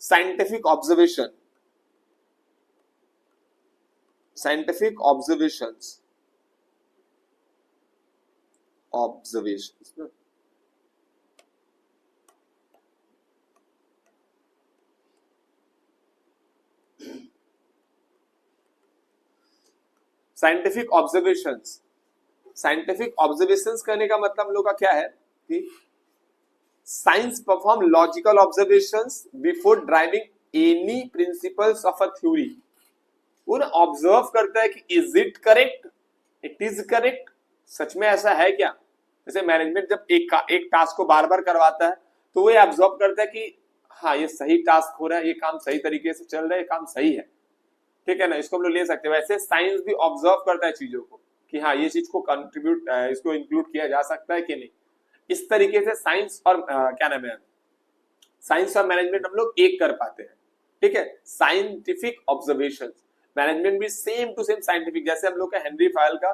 Speaker 1: scientific observation, scientific observations scientific observations scientific observations करने का मतलब हम लोग का क्या है कि science perform logical observations before driving any principles of a theory. वो ना ऑब्जर्व करता है कि is it correct, it is correct, सच में ऐसा है क्या। जैसे मैनेजमेंट जब एक टास्क को बार बार करवाता है तो वो ऑब्जर्व करता है कि हाँ ये सही टास्क हो रहा है, ये काम सही तरीके से चल रहा है, ये काम सही है, ठीक है ना, इसको हम लोग ले सकते हैं। वैसे साइंस भी ऑब्जर्व करता है चीजों को कि हाँ ये चीज को कंट्रीब्यूट, इसको इंक्लूड किया जा सकता है कि नहीं। इस तरीके से साइंस और क्या नाम है, साइंस और मैनेजमेंट हम लोग एक कर पाते हैं, ठीक है। साइंटिफिक ऑब्जर्वेशन, मैनेजमेंट भी सेम टू सेम साइंटिफिक। जैसे हम लोग का हेनरी फायल का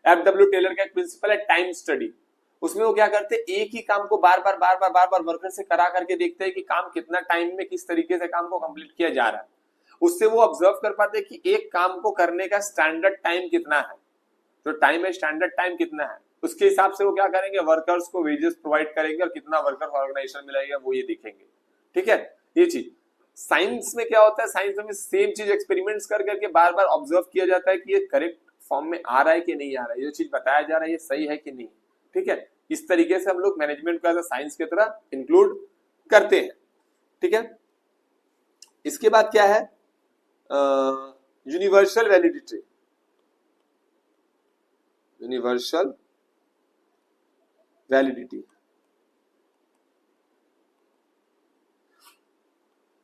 Speaker 1: FW टेलर का एक प्रिंसिपल है टाइम स्टडी। उसमें वो क्या करते हैं, एक ही काम को बार बार वर्कर से करा करके देखते हैं कि काम कितना टाइम में किस तरीके से काम को कंप्लीट किया जा रहा है। उससे वो ऑब्जर्व कर पाते हैं कि एक काम को करने का स्टैंडर्ड टाइम कितना है, जो टाइम है स्टैंडर्ड टाइम कितना है, उसके हिसाब से वो क्या करेंगे, वर्कर्स को वेजेस प्रोवाइड करेंगे और कितना वर्कर ऑर्गेनाइजेशन मिलेगा वो ये देखेंगे, ठीक है। ये चीज साइंस में क्या होता है, साइंस में सेम चीज एक्सपेरिमेंट्स कर करके बार बार ऑब्जर्व किया जाता है कि ये करेक्ट फॉर्म में आ रहा है कि नहीं आ रहा है, ये चीज बताया जा रहा है ये सही है कि नहीं, ठीक है। इस तरीके से हम लोग मैनेजमेंट को एज अ साइंस की तरह इंक्लूड करते हैं, ठीक है। इसके बाद क्या है, universal validity. Universal validity,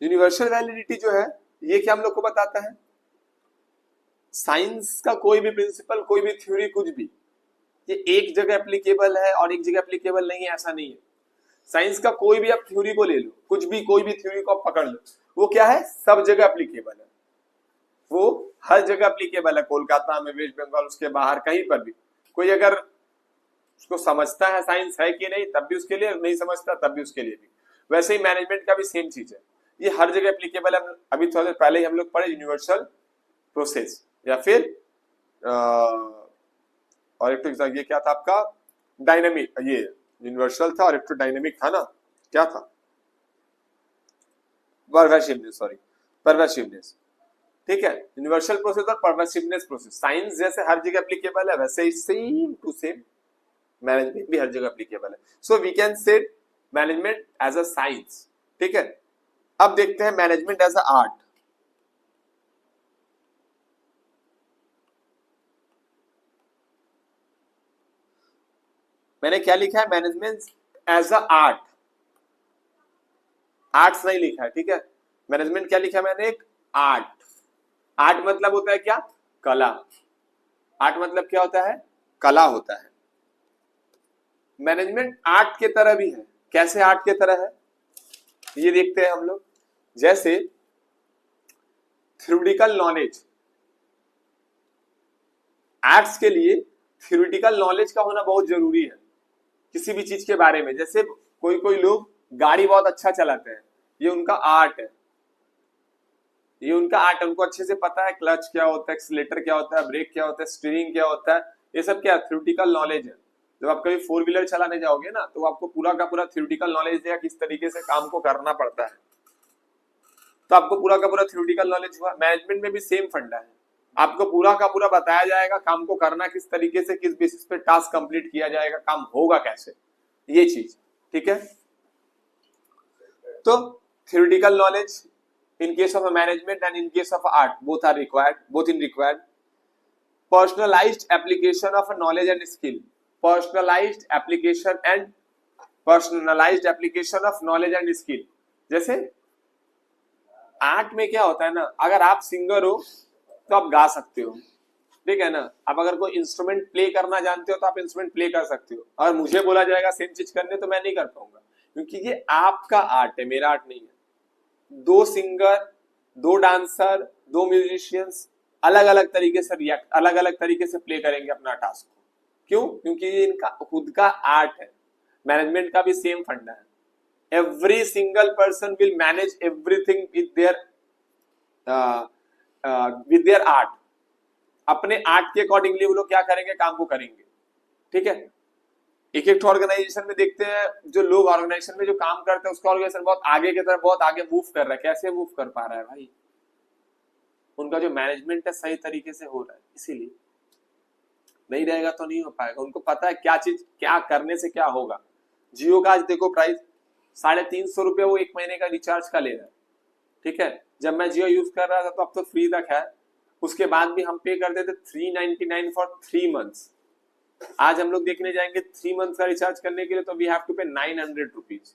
Speaker 1: universal validity जो है ये क्या हम लोग को बताता है, साइंस का कोई भी प्रिंसिपल, कोई भी थ्योरी, कुछ भी ये एक जगह एप्लीकेबल है और एक जगह एप्लीकेबल नहीं है, ऐसा नहीं है। साइंस का कोई भी आप थ्योरी को ले लो, कुछ भी कोई भी थ्योरी को आप पकड़ लो, वो क्या है, सब जगह एप्लीकेबल है, वो हर जगह एप्लीकेबल है। कोलकाता में, वेस्ट बंगाल, उसके बाहर कहीं पर भी कोई अगर उसको समझता है साइंस है कि नहीं तब भी उसके लिए, नहीं समझता तब भी उसके लिए भी। वैसे ही मैनेजमेंट का भी सेम चीज है, ये हर जगह एप्लीकेबल है। अभी थोड़ा देर पहले ही हम लोग पढ़े यूनिवर्सल प्रोसेस, या फिर और एक तो ये क्या था आपका, डायनेमिक, ये यूनिवर्सल था और एक तो डायनेमिक था ना, क्या था, परवर्सिवनेस, सॉरी परवर्सिवनेस, ठीक है। यूनिवर्सल प्रोसेस और परवर्सिवनेस प्रोसेस साइंस जैसे हर जगह एप्लीकेबल है, वैसे ही सेम टू सेम मैनेजमेंट भी हर जगह एप्लीकेबल है। So we can say management as a science, ठीक है। अब देखते हैं मैनेजमेंट एज अ आर्ट। मैंने क्या लिखा है, management as a art, arts नहीं लिखा है, ठीक है। मैनेजमेंट क्या लिखा है मैंने, एक आर्ट। आर्ट मतलब होता है क्या, कला। आर्ट मतलब क्या होता है, कला होता है। मैनेजमेंट आर्ट के तरह भी है। कैसे आर्ट के तरह है ये देखते हैं हम लोग। जैसे थ्योरेटिकल नॉलेज, आर्ट्स के लिए थ्योरेटिकल नॉलेज का होना बहुत जरूरी है किसी भी चीज के बारे में। जैसे कोई कोई लोग गाड़ी बहुत अच्छा चलाते हैं, ये उनका आर्ट है, ये उनका आर्ट है, उनको अच्छे से पता है क्लच क्या होता है, एक्सीलेटर क्या होता है, ब्रेक क्या होता है, स्टीयरिंग क्या होता है, ये सब क्या थ्योरेटिकल नॉलेज है। जब आप कभी 4 व्हीलर चलाने जाओगे ना तो आपको पूरा का पूरा थ्योरेटिकल नॉलेज देगा किस तरीके से काम को करना पड़ता है, तो आपको पूरा का पूरा थ्योरेटिकल नॉलेज हुआ। मैनेजमेंट में भी सेम फंडा है, आपको पूरा का पूरा बताया जाएगा काम को करना किस तरीके से, किस बेसिस पे टास्क कंप्लीट किया जाएगा, काम होगा कैसे, ये चीज, ठीक है। तो theoretical knowledge in case of a management and in case of art both are required, both in required. Personalized application of a knowledge and skill, personalized application of knowledge and skill। जैसे art में क्या होता है ना, अगर आप singer हो तो आप गा सकते हो, ठीक है ना। आप अगर कोई इंस्ट्रूमेंट प्ले करना जानते हो तो आप इंस्ट्रूमेंट प्ले कर सकते हो, और मुझे बोला जाएगा सेम चीज करने तो मैं नहीं कर पाऊंगा, क्योंकि ये आपका आर्ट है, मेरा आर्ट नहीं है। दो सिंगर, दो डांसर, दो म्यूजिशियंस अलग अलग तरीके से रिएक्ट, अलग अलग तरीके से प्ले करेंगे अपना टास्क को। क्यों, क्योंकि ये इनका खुद का आर्ट है। मैनेजमेंट का भी सेम फंडा है, every single person will manage everything with their with their art, अपने आर्ट के अकॉर्डिंगली वो लोग क्या करेंगे, काम को करेंगे। ठीक है, एक एक ऑर्गेनाइजेशन में देखते हैं, जो लोग ऑर्गेनाइजेशन में जो काम करते हैं उसका ऑर्गेनाइजेशन बहुत आगे की तरफ बहुत आगे मूव कर रहा है। कैसे मूव कर पा रहा है भाई, उनका जो मैनेजमेंट है सही तरीके से हो रहा है, इसीलिए नहीं रहेगा तो नहीं हो पाएगा। उनको पता है क्या चीज क्या करने से क्या होगा। जियो का आज देखो प्राइस 350 रुपये वो एक महीने का रिचार्ज का ले रहा है। ठीक है, जब मैं जियो यूज कर रहा था तो अब तो फ्री तक है, उसके बाद भी हम पे कर देते 399 फॉर 3 मंथ्स। आज हम लोग देखने जाएंगे 3 मंथ का रिचार्ज करने के लिए तो वी हैव टू पे 900 रुपीज।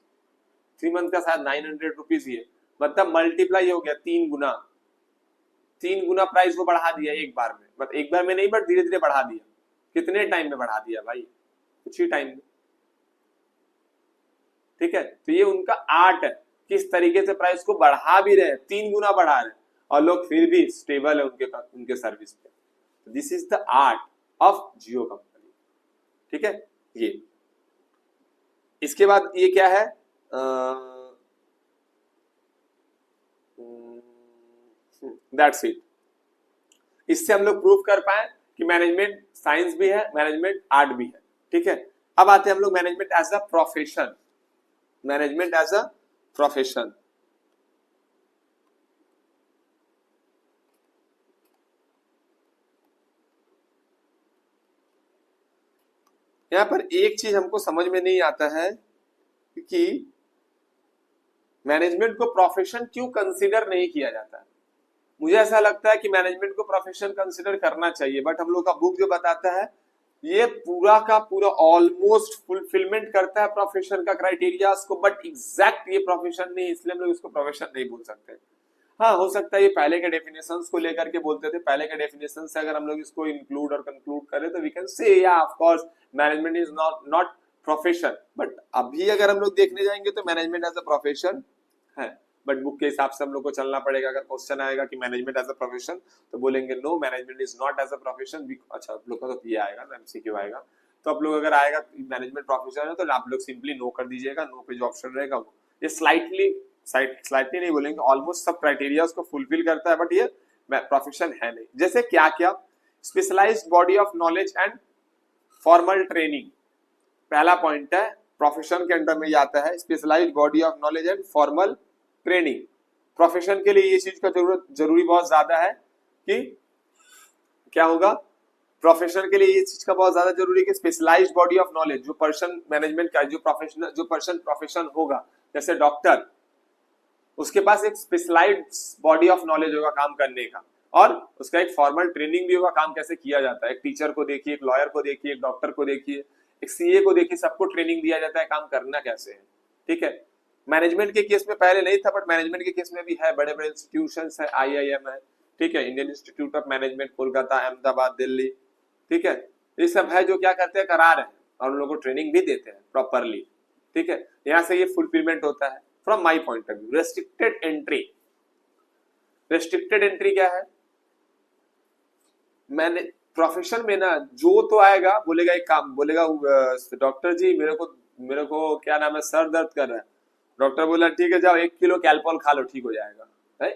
Speaker 1: 3 मंथ का शायद 900 रुपीज ही है, मतलब मल्टीप्लाई हो गया 3 गुना। 3 गुना प्राइस को बढ़ा दिया एक बार में, मतलब एक बार में नहीं बट धीरे धीरे बढ़ा दिया। कितने टाइम में बढ़ा दिया भाई, कुछ ही टाइम में। ठीक है, तो ये उनका आर्ट है, किस तरीके से प्राइस को बढ़ा भी रहे, 3 गुना बढ़ा रहे और लोग फिर भी स्टेबल है उनके सर्विस पे। This is the art of Jio company. ठीक है, ये इसके बाद ये क्या है, दैट्स इट। इससे हम लोग प्रूव कर पाए कि मैनेजमेंट साइंस भी है, मैनेजमेंट आर्ट भी है। ठीक है, अब आते हैं हम लोग management as a profession. Management as a profession, यहां पर एक चीज हमको समझ में नहीं आता है कि मैनेजमेंट को प्रोफेशन क्यों कंसीडर नहीं किया जाता है। मुझे ऐसा लगता है कि मैनेजमेंट को प्रोफेशन कंसीडर करना चाहिए, बट हम लोग का बुक जो बताता है ये पूरा का पूरा ऑलमोस्ट फुलफिलमेंट करता है प्रोफेशन का क्राइटेरियाज को, बट एग्जैक्ट ये प्रोफेशन नहीं, इसलिए हम लोग इसको प्रोफेशन नहीं बोल सकते। हाँ, हो सकता है ये पहले के डेफिनेशंस को लेकर के बोलते थे, पहले के डेफिनेशन से अगर हम लोग इसको इंक्लूड और कंक्लूड करें तो वी कैन से या of course management is not profession. But अभी अगर हम लोग देखने जाएंगे तो मैनेजमेंट एज अ प्रोफेशन है, बट बुक के हिसाब से हम लोग को चलना पड़ेगा। अगर क्वेश्चन आएगा कि मैनेजमेंट एज अ प्रोफेशन तो बोलेंगे no, management is not as a profession. अच्छा, आप लोग का तो ये आएगा ना, एमसीक्यू आएगा, तो आप लोग अगर आएगा मैनेजमेंट प्रोफेशन है तो आप लोग सिंपली नो कर दीजिएगा, नो पे जो ऑप्शन रहेगा वो। ये स्लाइटली नहीं बोलेंगे, ऑलमोस्ट सब क्राइटेरिया उसको फुलफिल करता है, बट ये प्रोफेशन है नहीं। जैसे क्या क्या, specialised body of knowledge and formal training, पहला पॉइंट है प्रोफेशन के अंडर में आता है specialised body of knowledge and formal training. Profession के लिए ये चीज का जरूरी बहुत ज्यादा है कि क्या होगा, प्रोफेशन के लिए ये चीज का बहुत ज्यादा जरूरी है कि स्पेशलाइज्ड बॉडी ऑफ नॉलेज, जो पर्सन मैनेजमेंट का जो पर्सन प्रोफेशन होगा, जैसे डॉक्टर, उसके पास एक स्पेशलाइज्ड बॉडी ऑफ नॉलेज होगा काम करने का, और उसका एक फॉर्मल ट्रेनिंग भी होगा काम कैसे किया जाता है। एक टीचर को देखिए, एक लॉयर को देखिए, एक डॉक्टर को देखिए, एक सीए को देखिए, सबको ट्रेनिंग दिया जाता है काम करना कैसे है। ठीक है, मैनेजमेंट के केस में पहले नहीं था, बट मैनेजमेंट के केस में भी है। बड़े बड़े इंस्टीट्यूशंस है, आईआईएम है, ठीक है, Indian institute of management Kolkata, Ahmedabad, Delhi, ठीक है, ये सब है जो क्या करते हैं, करा रहे हैं और उन लोगों को ट्रेनिंग भी देते हैं प्रॉपरली। ठीक है, यहां से ये फुलफिलमेंट होता है from my point of view. Restricted entry, restricted entry क्या है, मैंने प्रोफेशन में ना जो तो आएगा बोलेगा, एक काम बोलेगा, डॉक्टर जी मेरे को क्या नाम है, सर दर्द कर रहा है। डॉक्टर बोला ठीक है, जाओ 1 किलो कैल्पॉल खा लो, ठीक हो जाएगा। है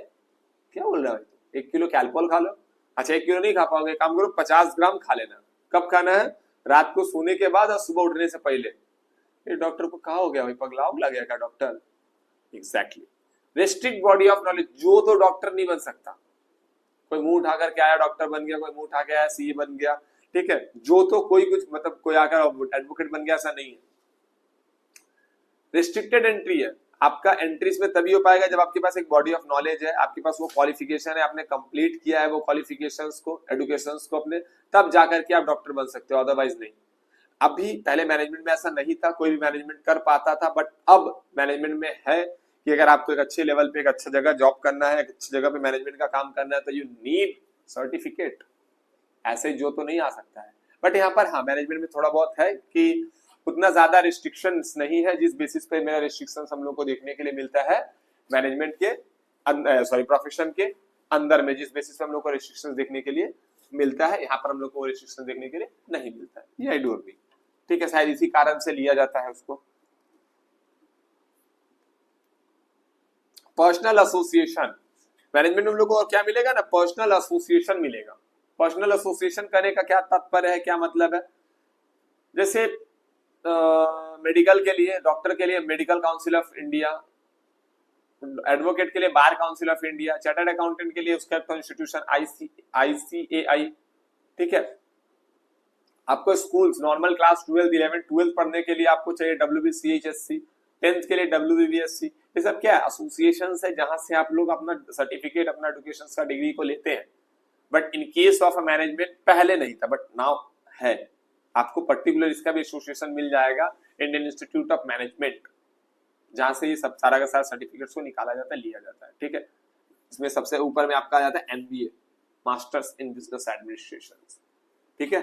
Speaker 1: क्या बोल रहा है, 1 किलो कैल्पॉल खा लो। अच्छा, 1 किलो नहीं खा पाओगे, काम करो 50 ग्राम खा लेना। कब खाना है, रात को सोने के बाद और सुबह उठने से पहले। ये डॉक्टर को कहा हो गया भाई, पगला उगला गया क्या doctor. Exactly, restrict body of knowledge, जो तो डॉक्टर नहीं बन सकता। कोई मुंह उठा करके आया डॉक्टर बन गया, कोई मुंह उठा के आया सीए बन गया। ठीक है, जो तो कोई कुछ मतलब कोई आकर एडवोकेट बन गया, ऐसा नहीं है। रिस्ट्रिक्टेड एंट्री है, आपका एंट्री इसमें तभी हो पाएगा जब आपके पास एक बॉडी ऑफ नॉलेज है, आपके पास वो क्वालिफिकेशन है, आपने कंप्लीट किया है वो क्वालिफिकेशंस को, एडुकेशंस को अपने, तब जाकर के आप डॉक्टर बन सकते हो, अदरवाइज नहीं। अभी पहले मैनेजमेंट में ऐसा नहीं था, कोई भी मैनेजमेंट कर पाता था, बट अब मैनेजमेंट में है कि अगर आपको एक अच्छे लेवल पे एक अच्छी जगह जॉब करना है, एक अच्छी जगह पे मैनेजमेंट का काम करना है, तो यू नीड सर्टिफिकेट। ऐसे जो तो नहीं आ सकता है, बट यहाँ पर हाँ मैनेजमेंट में थोड़ा बहुत है कि उतना ज्यादा रिस्ट्रिक्शंस नहीं है, जिस बेसिस पे मेरा रिस्ट्रिक्शंस हम लोग को देखने के लिए मिलता है मैनेजमेंट के प्रोफेशन के अंदर में, जिस बेसिस पे हम लोग को रिस्ट्रिक्शंस देखने के लिए मिलता है, यहाँ पर हम लोग को रिस्ट्रिक्शन देखने के लिए नहीं मिलता है। ये आई डू एग्री, ठीक है, शायद इसी कारण से लिया जाता है उसको। पर्सनल एसोसिएशन, मैनेजमेंट में हम लोग को और क्या मिलेगा ना, पर्सनल एसोसिएशन मिलेगा। पर्सनल एसोसिएशन करने का क्या तात्पर्य है, क्या मतलब है, जैसे मेडिकल के लिए, डॉक्टर के लिए medical council of India, advocate के लिए bar council of India, chartered accountant के लिए उसका कॉन्स्टिट्यूशन ICAI, ठीक है। आपको स्कूल्स नॉर्मल क्लास 12, 11, 12 पढ़ने के लिए आपको चाहिए WBCHSC, 10th के लिए WBBSC। ये सब क्या है, एसोसिएशन है जहां से आप लोग अपना सर्टिफिकेट, अपना एजुकेशन का डिग्री को लेते हैं। But in case of management पहले नहीं था, बट नाउ है। आपको पर्टिकुलर इसका भी एसोसिएशन मिल जाएगा, इंडियन इंस्टीट्यूट ऑफ मैनेजमेंट, जहां से ये सब सारा का सारा सर्टिफिकेट्स को निकाला जाता है, लिया जाता है, ठीक है। इसमें सबसे ऊपर में आपका आ जाता है MBA, masters in business administration, ठीक है।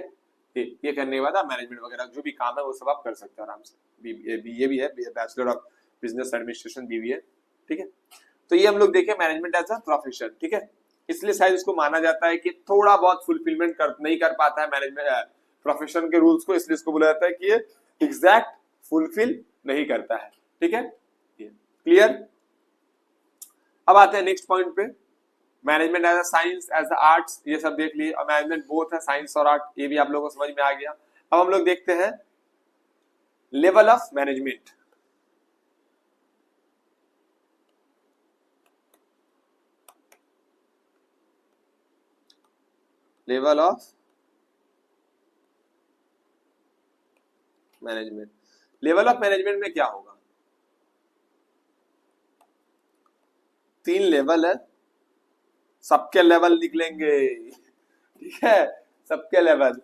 Speaker 1: ये करने के बाद आप मैनेजमेंट वगैरह जो भी काम है वो सब आप कर सकते हो आराम से। BA भी है, bachelor of business administration BBA, ठीक है। तो ये हम लोग देखें मैनेजमेंट एज अ प्रोफेशन, ठीक है। इसलिए शायद इसको माना जाता है कि थोड़ा बहुत फुलफिलमेंट नहीं कर पाता है मैनेजमेंट प्रोफेशन के रूल्स को, इसलिए इसको बोला जाता है कि ये एग्जैक्ट फुलफिल नहीं करता है, ठीक है। क्लियर। अब आते हैं नेक्स्ट पॉइंट पे, management as a science, as a arts, ये सब देख लिए। और मैनेजमेंट बोथ है, साइंस और आर्ट, ये भी आप लोगों को समझ में आ गया। अब हम लोग देखते हैं level of management. Level of management, level of management में क्या होगा, 3 लेवल है, सबके लेवल निकलेंगे, ठीक है, सबके लेवल।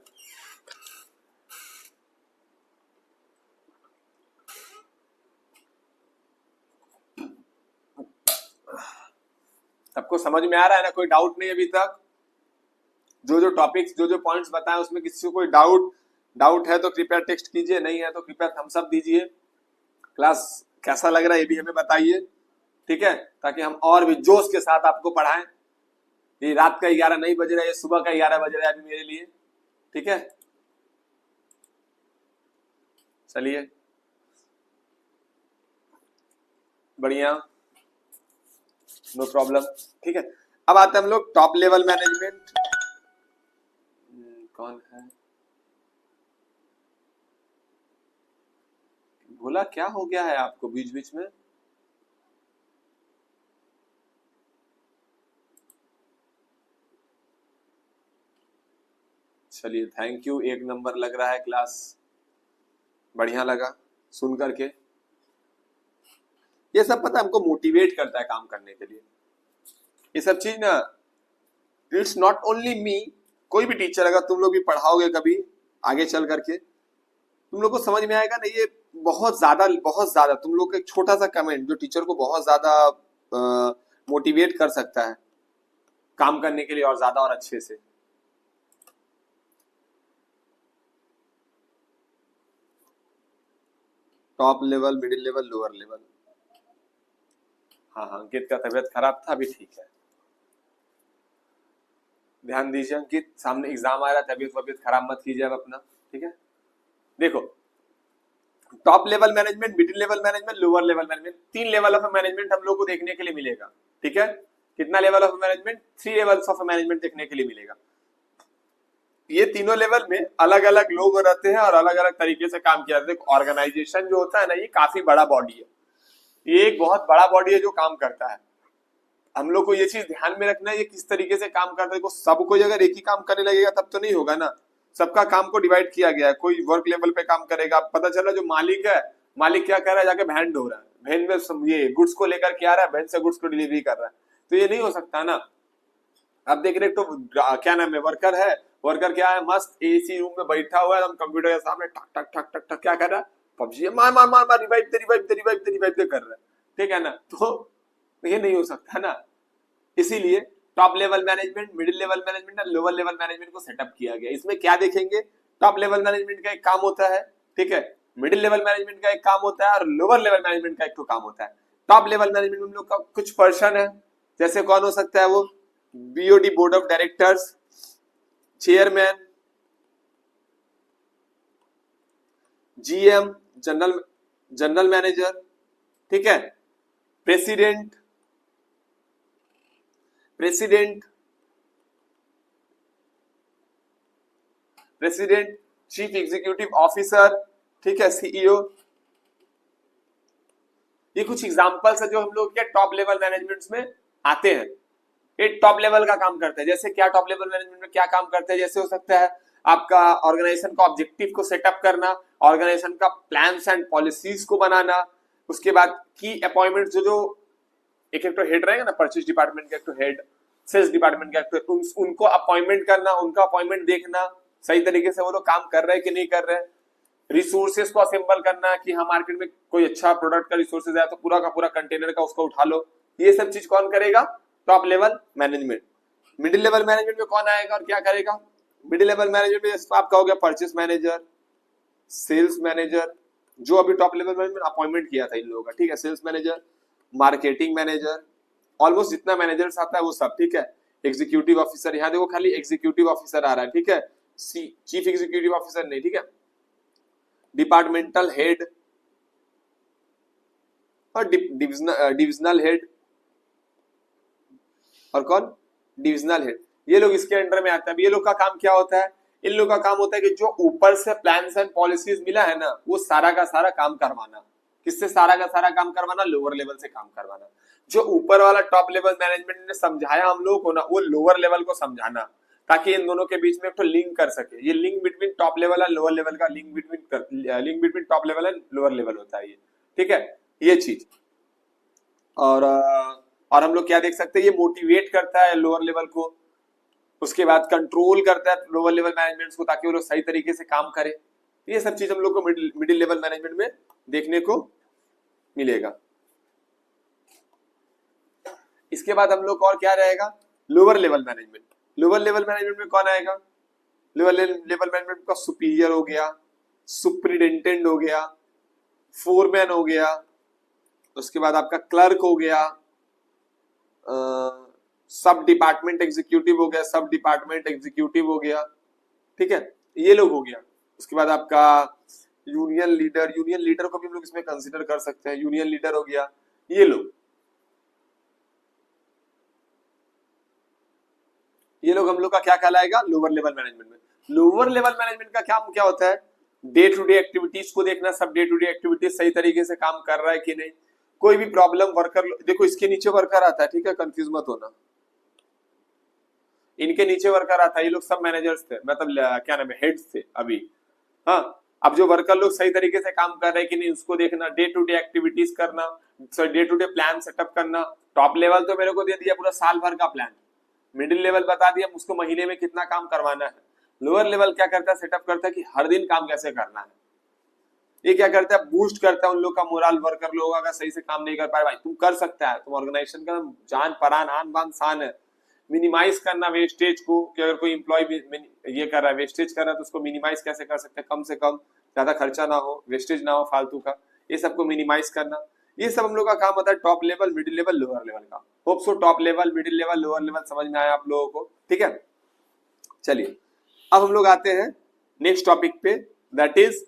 Speaker 1: सबको समझ में आ रहा है ना, कोई डाउट नहीं अभी तक? जो टॉपिक्स, जो पॉइंट्स बताए उसमें किसी को कोई डाउट है तो कृपया टेक्स्ट कीजिए, नहीं है तो कृपया थम्स अप दीजिए। क्लास कैसा लग रहा है ये भी हमें बताइए, ठीक है, ताकि हम और भी जोश के साथ आपको पढ़ाएं। ये रात का 11 नहीं बज रहा है, ये सुबह का 11 बज रहा है अभी मेरे लिए, ठीक है। चलिए बढ़िया, नो प्रॉब्लम, ठीक है। अब आते हैं हम लोग टॉप लेवल मैनेजमेंट। कौन है, बोला क्या हो गया है आपको बीच बीच में? चलिए थैंक यू, 1 नंबर लग रहा है क्लास, बढ़िया लगा सुन करके। ये सब पता हमको मोटिवेट करता है काम करने के लिए, ये सब चीज ना। इट्स नॉट ओनली मी, कोई भी टीचर अगर तुम लोग भी पढ़ाओगे कभी आगे चल करके, तुम लोग को समझ में आएगा ना। ये बहुत ज्यादा तुम लोग का एक छोटा सा कमेंट जो टीचर को बहुत ज्यादा मोटिवेट कर सकता है काम करने के लिए और ज्यादा और अच्छे से। Top level, middle level, lower level. हाँ अंकित का तबीयत खराब था, अभी ठीक है। ध्यान दीजिए अंकित, सामने एग्जाम आ रहा है, तबीयत खराब मत कीजिए अब अपना, ठीक है। देखो top level management, middle level management, lower level management, 3 level of management हम लोग को देखने के लिए मिलेगा, ठीक है। कितना level of management? 3 levels of management देखने के लिए मिलेगा। ये तीनों लेवल में अलग अलग लोग रहते हैं और अलग अलग तरीके से काम किया जाता है। ऑर्गेनाइजेशन जो होता है ना, ये काफी बड़ा बॉडी है, ये एक बहुत बड़ा बॉडी है जो काम करता है। हम लोग को ये चीज ध्यान में रखना है, ये किस तरीके से काम करता है। सब कोई अगर एक ही काम करने लगेगा तब तो नहीं होगा ना, सबका काम को डिवाइड किया गया है। कोई वर्क लेवल पे काम करेगा, पता चला जो मालिक है, मालिक क्या कर रहा है, जाके वैन ढो रहा है, वैन में ये गुड्स को लेकर के आ रहा है, वैन से गुड्स को डिलीवरी कर रहा है, तो ये नहीं हो सकता ना। अब देख रहे तो क्या नाम है, वर्कर है, वर्कर क्या है, मस्त AC रूम में बैठा हुआ है, हम कंप्यूटर के सामने ठक ठक ठक ठक ठक क्या कर रहा है, पबजी मार मार मार मार, रिवाइव दे रिवाइव दे रिवाइव दे रिवाइव दे कर रहा है, ठीक है ना। तो ये नहीं हो सकता ना, इसीलिए top level management, middle level management और लोअर लेवल मैनेजमेंट को सेटअप किया गया। इसमें क्या देखेंगे, टॉप लेवल मैनेजमेंट का एक काम होता है, ठीक है, मिडिल लेवल मैनेजमेंट का एक काम होता है और लोअर लेवल मैनेजमेंट का एक तो काम होता है। टॉप लेवल मैनेजमेंट में हम लोग का कुछ पर्सन है, जैसे कौन हो सकता है, वो BOD board of directors, chairman, GM general manager, ठीक है, president, president, chief executive officer, ठीक है, सीईओ। ये कुछ एग्जांपल्स है जो हम लोग के टॉप लेवल मैनेजमेंट्स में आते हैं। ये टॉप लेवल का काम करते हैं। जैसे क्या टॉप लेवल मैनेजमेंट में क्या काम करते हैं, जैसे हो सकता है आपका ऑर्गेनाइजेशन का ऑब्जेक्टिव को सेटअप करना, ऑर्गेनाइजेशन का प्लान्स एंड पॉलिसीज को बनाना, उसके बाद की अपॉइंटमेंट जो एक तो हेड रहेगा ना, परचेज डिपार्टमेंट का एक तो हेड, सेल्स डिपार्टमेंट का एक तो उनको अपॉइंटमेंट करना, उनका अपॉइंटमेंट देखना सही तरीके से वो लोग काम कर रहे हैं कि नहीं कर रहे हैं, रिसोर्सेस को असेंबल करना कि हाँ मार्केट में कोई अच्छा प्रोडक्ट का रिसोर्सेज आया तो पूरा का पूरा कंटेनर का उसको उठा लो। ये सब चीज कौन करेगा? Top level management. Middle level management में कौन आएगा और क्या करेगा? मिडिल लेवल मैनेजमेंट में आपका हो गया परचेस मैनेजर, सेल्स मैनेजर, जो अभी टॉप लेवल मैनेजमेंट अपॉइंटमेंट किया था इन लोगों का, ठीक है, sales manager, marketing manager, almost जितना मैनेजर्स आता है वो सब, ठीक है। एग्जीक्यूटिव ऑफिसर, यहाँ देखो खाली एग्जीक्यूटिव ऑफिसर आ रहा है, ठीक है, चीफ एग्जीक्यूटिव ऑफिसर नहीं, ठीक है। डिपार्टमेंटल हेड और डिविजनल हेड, और कौन? Divisional head. ये लोग इसके अंडर में आते हैं। ये लोग का काम क्या होता है? इन लोग का काम होता है कि जो ऊपर से प्लान्स एंड पॉलिसीज मिला है ना, वो सारा का सारा काम करवाना। किससे सारा का सारा काम करवाना? लोअर लेवल से काम करवाना। जो ऊपर वाला टॉप लेवल मैनेजमेंट ने समझाया हम लोग को ना, वो लोअर लेवल को समझाना, ताकि इन दोनों के बीच में एक तो लिंक कर सके। ये link between top level and lower level का link between top level and lower level होता है ये, ठीक है, ये चीज। और हम लोग क्या देख सकते हैं, ये मोटिवेट करता है लोअर लेवल को, उसके बाद कंट्रोल करता है लोअर लेवल मैनेजमेंट को, ताकि वो लोग सही तरीके से काम करें। ये सब चीज हम लोग को मिडिल लेवल मैनेजमेंट में देखने को मिलेगा। इसके बाद हम लोग और क्या रहेगा? Lower level management. Lower level management में कौन आएगा? लोअर लेवल मैनेजमेंट का सुपीरियर हो गया, सुपरिटेंडेंट हो गया, फोरमैन हो गया, उसके बाद आपका क्लर्क हो गया, सब डिपार्टमेंट एग्जीक्यूटिव हो गया, सब डिपार्टमेंट एग्जीक्यूटिव हो गया, ठीक है, ये लोग हो गया। उसके बाद आपका यूनियन लीडर, यूनियन लीडर को भी हम लोग इसमें कंसीडर कर सकते हैं, यूनियन लीडर हो गया, ये लोग हम लोग का क्या कहलाएगा? लोअर लेवल मैनेजमेंट में। लोअर लेवल मैनेजमेंट का काम क्या होता है? डे टू डे एक्टिविटीज को देखना, सब डे टू डे एक्टिविटीज सही तरीके से काम कर रहा है कि नहीं, कोई भी प्रॉब्लम वर्कर, देखो इसके नीचे वर्कर आता है, ठीक है, कंफ्यूज मत होना, इनके नीचे वर्कर आता है, ये लोग सब मैनेजर्स थे, मतलब क्या नाम है, हेड्स थे अभी। हाँ, अब जो वर्कर लोग सही तरीके से काम कर रहे हैं कि नहीं उसको देखना, डे टू डे एक्टिविटीज करना, day to day plan setup करना। टॉप लेवल तो मेरे को दे दिया पूरा साल भर का प्लान, मिडिल लेवल बता दिया उसको महीने में कितना काम करवाना है, लोअर लेवल क्या करता है? सेटअप करता है कि हर दिन काम कैसे करना है। ये क्या करता है? बूस्ट करता है उन लोग का मोरल। वर्कर लोग अगर सही से काम नहीं कर पाए, भाई तुम कर सकता है, तुम ऑर्गेनाइजेशन का जान परान आन बान शान है। मिनिमाइज करना वेस्टेज को, कि अगर कोई इंप्लॉय ये कर रहा है, वेस्टेज कर रहा है, तो उसको मिनिमाइज कैसे कर सकते हैं, कम से कम, ज्यादा खर्चा ना हो, वेस्टेज ना हो फालतू का, ये सबको मिनिमाइज करना। ये सब हम लोग का काम होता है top level, middle level, lower level का। Hope so top level, middle level, lower level समझ में आया आप लोगों को, ठीक है। चलिए अब हम लोग आते हैं नेक्स्ट टॉपिक पे, that is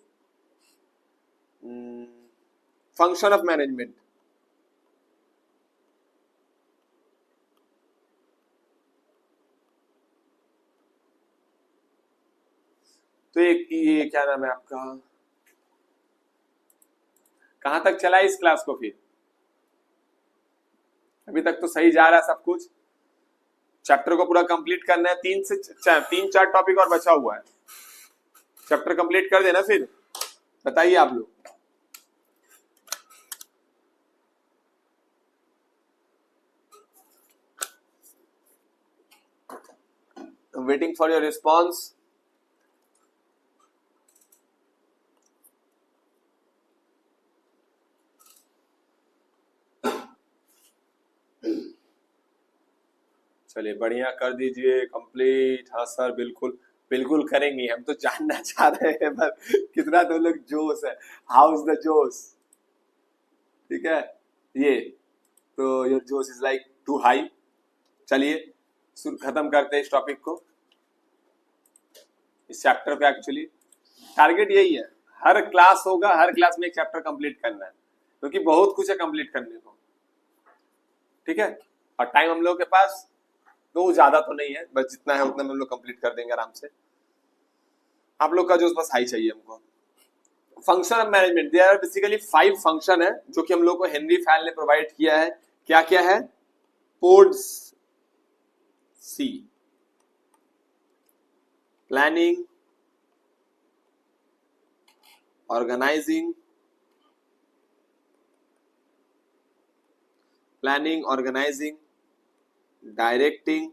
Speaker 1: function of management. तो ये क्या नाम है आपका, कहां तक चला इस क्लास को? फिर अभी तक तो सही जा रहा है सब कुछ, चैप्टर को पूरा कंप्लीट करना है, तीन चार टॉपिक और बचा हुआ है, चैप्टर कंप्लीट कर देना। फिर बताइए आप लोग। Waiting for your response. चलिए बढ़िया, कर दीजिए कंप्लीट। हाँ सर बिल्कुल बिल्कुल करेंगे, हम तो जानना चाह रहे हैं बस कितना तुम लोग जोश है, हाउ इज द जोश, ठीक है। ये तो योर जोश इज लाइक टू हाई। चलिए खत्म करते हैं इस टॉपिक को, इस चैप्टर पे। एक्चुअली टारगेट यही है, हर क्लास होगा, हर क्लास में एक चैप्टर कंप्लीट करना है, क्योंकि बहुत कुछ है कंप्लीट करने को, ठीक है। और टाइम हम लोगों के पास तो वो ज्यादा तो नहीं है, बस जितना है उतना में हम लोग कंप्लीट कर देंगे आराम से। आप लोग का जो बस हाई चाहिए हमको। Function of management, there are basically 5 function है जो कि हम लोग को हेनरी फैल ने प्रोवाइड किया है। क्या क्या है? पोड्स सी, planning, organising, directing,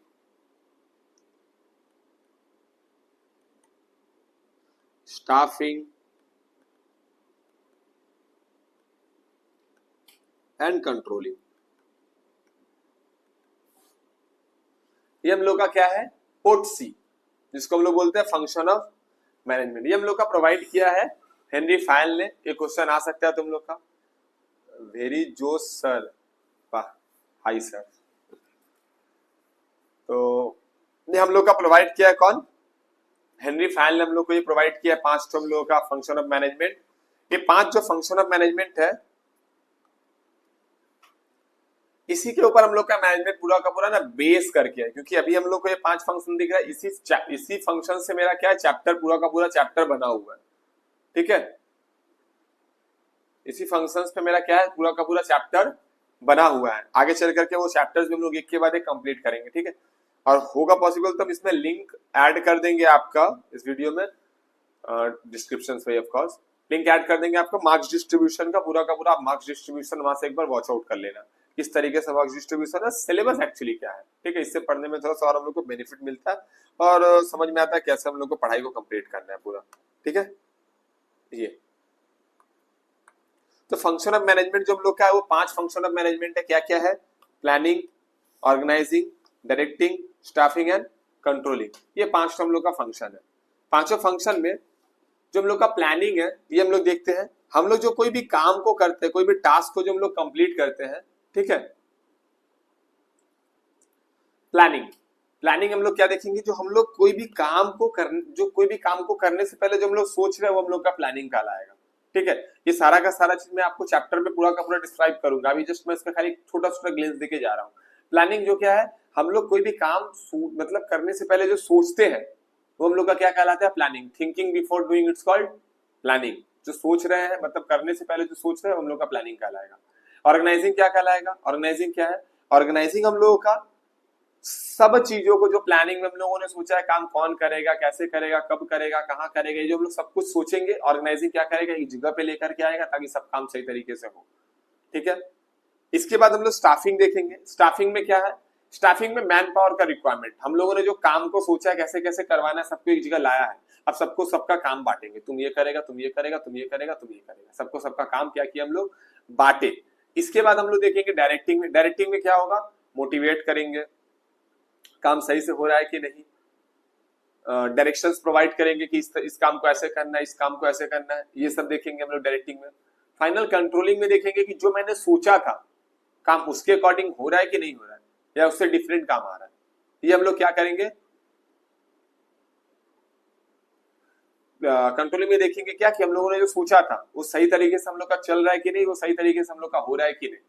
Speaker 1: staffing and controlling. ये हम लोग का क्या है? पोर्ट सी, जिसको हम लोग बोलते हैं फंक्शन ऑफ मैनेजमेंट। ये हम लोग का प्रोवाइड किया है हेनरी फायल ने। एक क्वेश्चन आ सकता है तुम लोग का, वेरी जोश सर, वाह, हाई सर। तो ये हम लोग का प्रोवाइड किया है कौन? हेनरी फायल ने हम लोग को ये प्रोवाइड किया है 5 हम लोगों का फंक्शन ऑफ मैनेजमेंट। ये 5 जो फंक्शन ऑफ मैनेजमेंट है, इसी के ऊपर हम लोग का मैनेजमेंट पूरा का पूरा ना बेस करके है, क्योंकि अभी हम लोग को ये 5 फंक्शन दिख रहा है, इसी फंक्शन से मेरा क्या है, चैप्टर पूरा का पूरा चैप्टर बना हुआ है। ठीक है, इसी फंक्शंस पे मेरा क्या है, पूरा का पूरा चैप्टर बना हुआ है। आगे चल करके वो चैप्टर्स भी हम लोग एक के बाद एक कंप्लीट करेंगे। ठीक है, और होगा पॉसिबल तो हम इसमें लिंक ऐड कर देंगे आपका इस वीडियो में, डिस्क्रिप्शन में ऑफ कोर्स लिंक ऐड कर देंगे आपका मार्क्स डिस्ट्रीब्यूशन का पूरा आप मार्क्स डिस्ट्रीब्यूशन वहां से एक बार वॉच आउट कर लेना किस तरीके से मार्क्स डिस्ट्रीब्यूशन है, सिलेबस एक्चुअली क्या है। ठीक है, इससे पढ़ने में थोड़ा सा और हम लोग को बेनिफिट मिलता है और समझ में आता है कैसे हम लोग को पढ़ाई को कंप्लीट करना है पूरा। ठीक है, ये तो फंक्शन ऑफ मैनेजमेंट जो हम लोग का है वो 5 फंक्शन ऑफ मैनेजमेंट है। क्या क्या है? Planning, organising, directing, staffing and controlling. ये 5 हम लोग का फंक्शन है। 5 फंक्शन में जो हम लोग का प्लानिंग है, ये हम लोग देखते हैं। हम लोग जो कोई भी काम को करते हैं, कोई भी टास्क को जो हम लोग कंप्लीट करते हैं, ठीक है, प्लानिंग हम लोग क्या देखेंगे, जो हम लोग कोई भी काम को करने से पहले जो हम लोग सोच रहे हैं वो हम लोग का प्लानिंग कहलाएगा। ठीक है, ये सारा का सारा चीज मैं आपको चैप्टर में पूरा का पूरा डिस्क्राइब करूंगा, अभी जस्ट मैं इसका खाली छोटा छोटा ग्लिम्स देके जा रहा हूँ। प्लानिंग जो क्या है, हम लोग कोई भी काम मतलब करने से पहले जो सोचते हैं वो हम लोग का क्या कहलाता है? Planning. Thinking before doing it's called planning. जो सोच रहे हैं मतलब करने से पहले जो सोच रहे हैं हम लोग का प्लानिंग कहलाएगा। ऑर्गेनाइजिंग क्या कहलाएगा? ऑर्गेनाइजिंग क्या है? ऑर्गेनाइजिंग हम लोगों का सब चीजों को जो प्लानिंग में हम लोगों ने सोचा है, काम कौन करेगा, कैसे करेगा, कब करेगा, कहाँ करेगा, ये जो हम लोग सब कुछ सोचेंगे, ऑर्गेनाइजिंग क्या करेगा, एक जगह पे लेकर के आएगा ताकि सब काम सही तरीके से हो। ठीक है, इसके बाद हम लोग स्टाफिंग देखेंगे। स्टाफिंग में क्या है? स्टाफिंग में मैन पावर का रिक्वायरमेंट। हम लोगों ने जो काम को सोचा है कैसे कैसे करवाना है, सबको एक जगह लाया है, अब सबको सबका काम बांटेंगे, तुम ये करेगा, तुम ये करेगा, तुम ये करेगा, तुम ये करेगा, सबको सबका काम क्या किया हम लोग, बांटे। इसके बाद हम लोग देखेंगे डायरेक्टिंग में। डायरेक्टिंग में क्या होगा? मोटिवेट करेंगे, काम सही से हो रहा है कि नहीं, डायरेक्शंस प्रोवाइड करेंगे कि इस काम को ऐसे करना है, इस काम को ऐसे करना है, ये सब देखेंगे हम लोग डायरेक्टिंग में। फाइनल कंट्रोलिंग में देखेंगे कि जो मैंने सोचा था काम उसके अकॉर्डिंग हो रहा है कि नहीं हो रहा है, या उससे डिफरेंट काम आ रहा है, ये हम लोग क्या करेंगे, कंट्रोलिंग में देखेंगे क्या कि हम लोगों ने जो सोचा था वो सही तरीके से हम लोग का चल रहा है कि नहीं, वो सही तरीके से हम लोग का हो रहा है कि नहीं,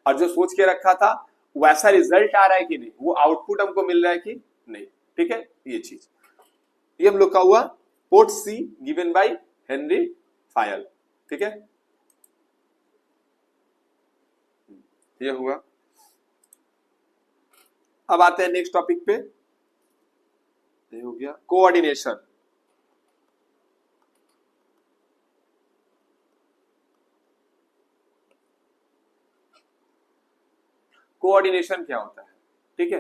Speaker 1: और जो सोच के रखा था वैसा रिजल्ट आ रहा है कि नहीं, वो आउटपुट हमको मिल रहा है कि नहीं। ठीक है, ये चीज ये हम लोग का हुआ पोर्ट सी गिवन बाय हेनरी फायल। ठीक है, ये हुआ। अब आते हैं नेक्स्ट टॉपिक पे, ये हो गया कोऑर्डिनेशन। कोऑर्डिनेशन क्या होता है? ठीक है,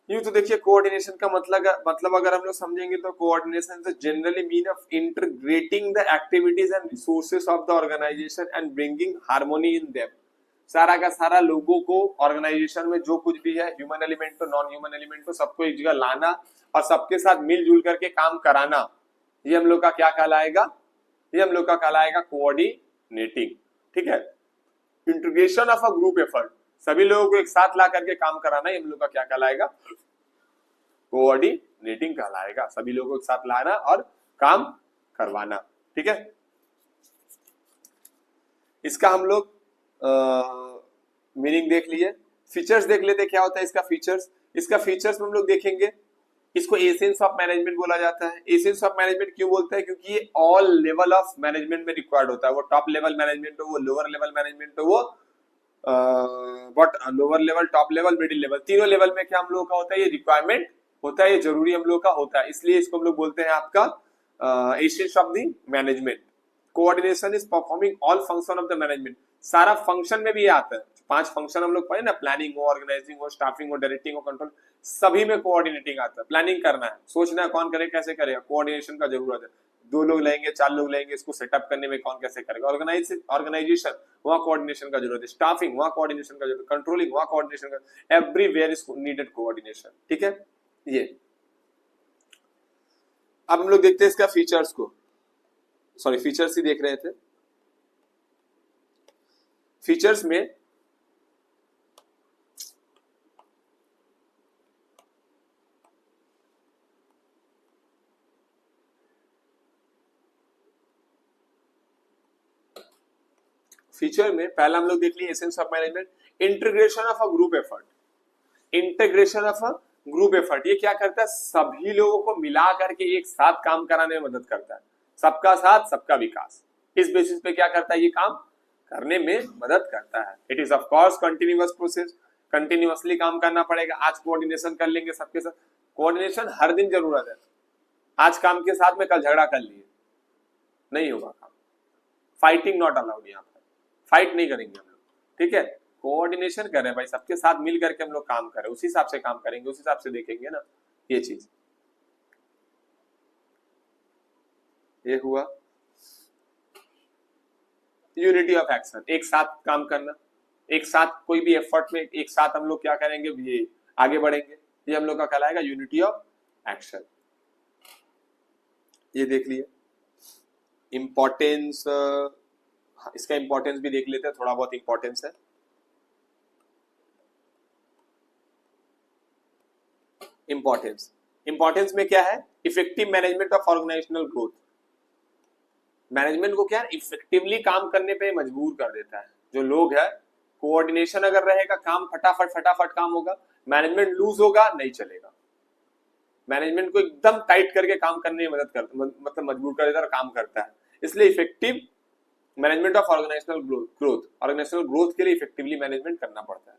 Speaker 1: यूं तो देखिए कोऑर्डिनेशन का मतलब अगर हम लोग समझेंगे तो coordination is generally mean of integrating the activities and resources of the organisation and bringing harmony in them. सारा का सारा लोगों को ऑर्गेनाइजेशन में जो कुछ भी है, ह्यूमन एलिमेंट तो नॉन ह्यूमन एलिमेंट तो सबको एक जगह लाना और सबके साथ मिलजुल करके काम कराना, ये हम लोग का क्या कहलाएगा? ये हम लोग का कहलाएगा कोऑर्डिनेटिंग। ठीक है, integration of a group effort, सभी लोगों को एक साथ ला करके काम कराना, ये हम लोग का क्या कहलाएगा? कोऑर्डिनेटिंग कहलाएगा। सभी लोगों को एक साथ लाना और काम करवाना। ठीक है, इसका हम लोग मीनिंग देख लिए। फीचर्स देख लेते क्या होता है इसका फीचर्स। इसका फीचर्स में हम लोग देखेंगे, इसको एसेंस ऑफ मैनेजमेंट बोला जाता है। एसेंस ऑफ मैनेजमेंट क्यों बोलते हैं? क्योंकि ये ऑल लेवल ऑफ मैनेजमेंट में रिक्वायर्ड होता है, वो टॉप लेवल मैनेजमेंट हो, वो लोअर लेवल मैनेजमेंट हो, वो lower level, top level, middle level, तीनों लेवल में क्या हम लोगों का होता है, ये रिक्वायरमेंट होता है, ये जरूरी हम लोग का होता है। इसलिए इसको हम लोग बोलते हैं आपका essence of the management. Coordination is performing all function of the management, सारा फंक्शन में भी ये आता है। 5 फंक्शन हम लोग पढ़े ना, प्लानिंग हो, ऑर्गेनाइजिंग हो, स्टाफिंग हो, डायरेक्टिंग हो, कंट्रोल, सभी में कोऑर्डिनेटिंग आता है। प्लानिंग करना है, सोचना है कौन करे, कैसे करेगा, कोऑर्डिनेशन का जरूरत है। 2 लोग लेंगे, 4 लोग लेंगे, इसको सेटअप करने में कौन कैसे करेगा। ऑर्गेनाइजेशन, वहां कोऑर्डिनेशन का जरूरत है। स्टाफिंग, वहां कोऑर्डिनेशन का जरूरत है। कंट्रोलिंग, वहां कोऑर्डिनेशन का, एवरीवेयर इज नीडेड कोऑर्डिनेशन। ठीक है, ये अब हम लोग देखते हैं इसका फीचर्स को, सॉरी फीचर्स ही देख रहे थे। फीचर्स में फीचर में पहला हम लोग देख लिए essence of management, integration of a group effort. Integration of a group effort, ये क्या करता है? सभी लोगों को मिला करके एक साथ काम कराने में मदद करता है। सबका साथ सबका विकास, इस बेसिस पे क्या करता है? ये काम करने में मदद करता है। It is of course continuous process, continuously काम करना पड़ेगा। आज कोऑर्डिनेशन कर लेंगे सबके साथ, कोऑर्डिनेशन हर दिन जरूरत है। आज काम के साथ में कल झगड़ा कर लिए, नहीं होगा काम। फाइटिंग नॉट अलाउड, यहाँ पर फाइट नहीं करेंगे हम लोग। ठीक है, कोऑर्डिनेशन कर रहे हैं भाई, सबके साथ मिल करके हम लोग काम कर रहे हैं, उसी हिसाब से काम करेंगे, उसी हिसाब से देखेंगे ना। ये चीज ये हुआ यूनिटी ऑफ एक्शन, एक साथ काम करना, एक साथ कोई भी एफर्ट में एक साथ हम लोग क्या करेंगे, ये आगे बढ़ेंगे, ये हम लोग का कहलाएगा यूनिटी ऑफ एक्शन। ये देख लिए इंपॉर्टेंस, इसका इंपॉर्टेंस भी देख लेते हैं, थोड़ा बहुत इंपॉर्टेंस है। इंपॉर्टेंस, इंपॉर्टेंस में क्या है? Effective management of organisational growth. Management को क्या इफेक्टिवली काम करने पे मजबूर कर देता है। जो लोग है, कोऑर्डिनेशन अगर रहेगा, काम फटाफट फटाफट काम होगा। मैनेजमेंट लूज होगा, नहीं चलेगा। मैनेजमेंट को एकदम टाइट करके काम करने में मदद करता, मतलब मजबूर कर देता है, काम करता है। इसलिए effective management of organisational growth, organisational growth के लिए इफेक्टिवली मैनेजमेंट करना पड़ता है,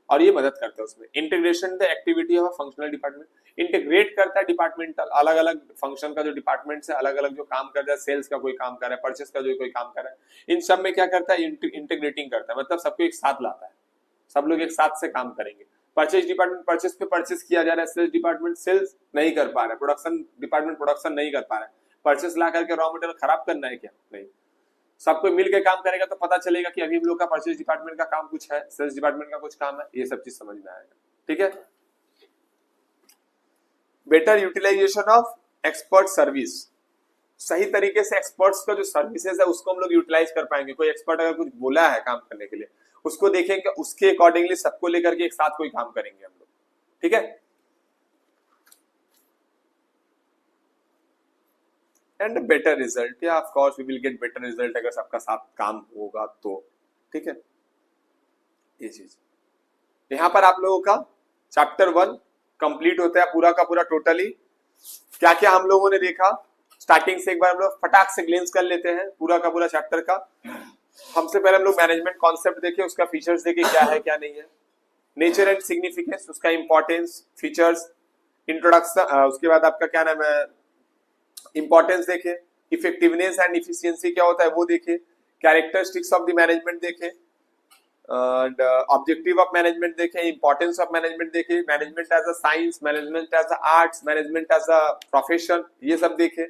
Speaker 1: और ये मदद करता है उसमें। Integration the activity of functional department, integrate करता है डिपार्टमेंटल, अलग अलग फंक्शन का जो डिपार्टमेंट है, अलग अलग जो काम कर रहा है, सेल्स का कोई काम कर रहा है, परचेस का जो कोई काम कर रहा है, इन सब में क्या करता है? इंटीग्रेटिंग करता है, मतलब सबको एक साथ लाता है, सब लोग एक साथ से काम करेंगे। परचेस डिपार्टमेंट परचेस पे परचेस किया जा रहा है, सेल्स डिपार्टमेंट सेल्स नहीं कर पा रहा है, प्रोडक्शन डिपार्टमेंट प्रोडक्शन नहीं कर पा रहा है, परचेस ला करके रॉ मटेरियल खराब करना है क्या? नहीं, सबको मिलकर काम करेगा तो पता चलेगा कि अभी हम लोग का परचेज डिपार्टमेंट का काम कुछ है, सेल्स डिपार्टमेंट का कुछ काम है, ये सब चीज समझ में आएगा। ठीक है, better utilisation of expert service, सही तरीके से एक्सपर्ट्स का जो सर्विसेज है उसको हम लोग यूटिलाइज कर पाएंगे। कोई एक्सपर्ट अगर कुछ बोला है काम करने के लिए, उसको देखेंगे, उसके अकॉर्डिंगली सबको लेकर के एक साथ कोई काम करेंगे हम लोग। ठीक है, एंड बेटर रिजल्ट, या of course we will get better result अगर सबका साथ काम होगा तो। ठीक है, ये चीज यहाँ पर आप लोगों का चैप्टर 1 कंप्लीट होता है पूरा का पूरा। टोटली क्या क्या हम लोगों ने देखा, स्टार्टिंग से एक बार हम लोग फटाक से ग्लेंस कर लेते हैं पूरा का पूरा चैप्टर का। हमसे पहले हम लोग मैनेजमेंट कॉन्सेप्ट देखे, उसका फीचर्स देखे क्या है क्या नहीं है, नेचर एंड सिग्निफिकेंस, उसका इंपॉर्टेंस, फीचर्स, इंट्रोडक्शन, उसके बाद आपका क्या नाम है, इंपॉर्टेंस देखे, इफेक्टिवनेस एंड इफिशियंसी क्या होता है वो देखे, कैरेक्टरिस्टिक्स ऑफ द मैनेजमेंट देखे, एंड ऑब्जेक्टिव ऑफ मैनेजमेंट देखे, इंपॉर्टेंस ऑफ मैनेजमेंट देखे, management as a science, management as a arts, management as a profession, ये सब देखे।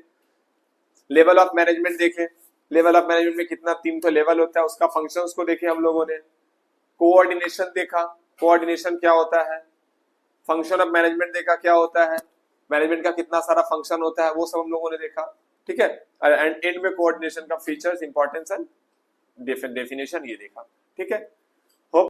Speaker 1: लेवल ऑफ मैनेजमेंट देखे, लेवल ऑफ मैनेजमेंट में कितना 3 तो लेवल होता है, उसका फंक्शंस को देखे हम लोगों ने। कोऑर्डिनेशन देखा, कोऑर्डिनेशन क्या होता है, फंक्शन ऑफ मैनेजमेंट देखा क्या होता है, मैनेजमेंट का कितना सारा फंक्शन होता है, वो सब हम लोगों ने देखा। ठीक है, एंड एंड में कोऑर्डिनेशन का फीचर्स, इंपॉर्टेंस एंड डेफिनेशन ये देखा। ठीक है,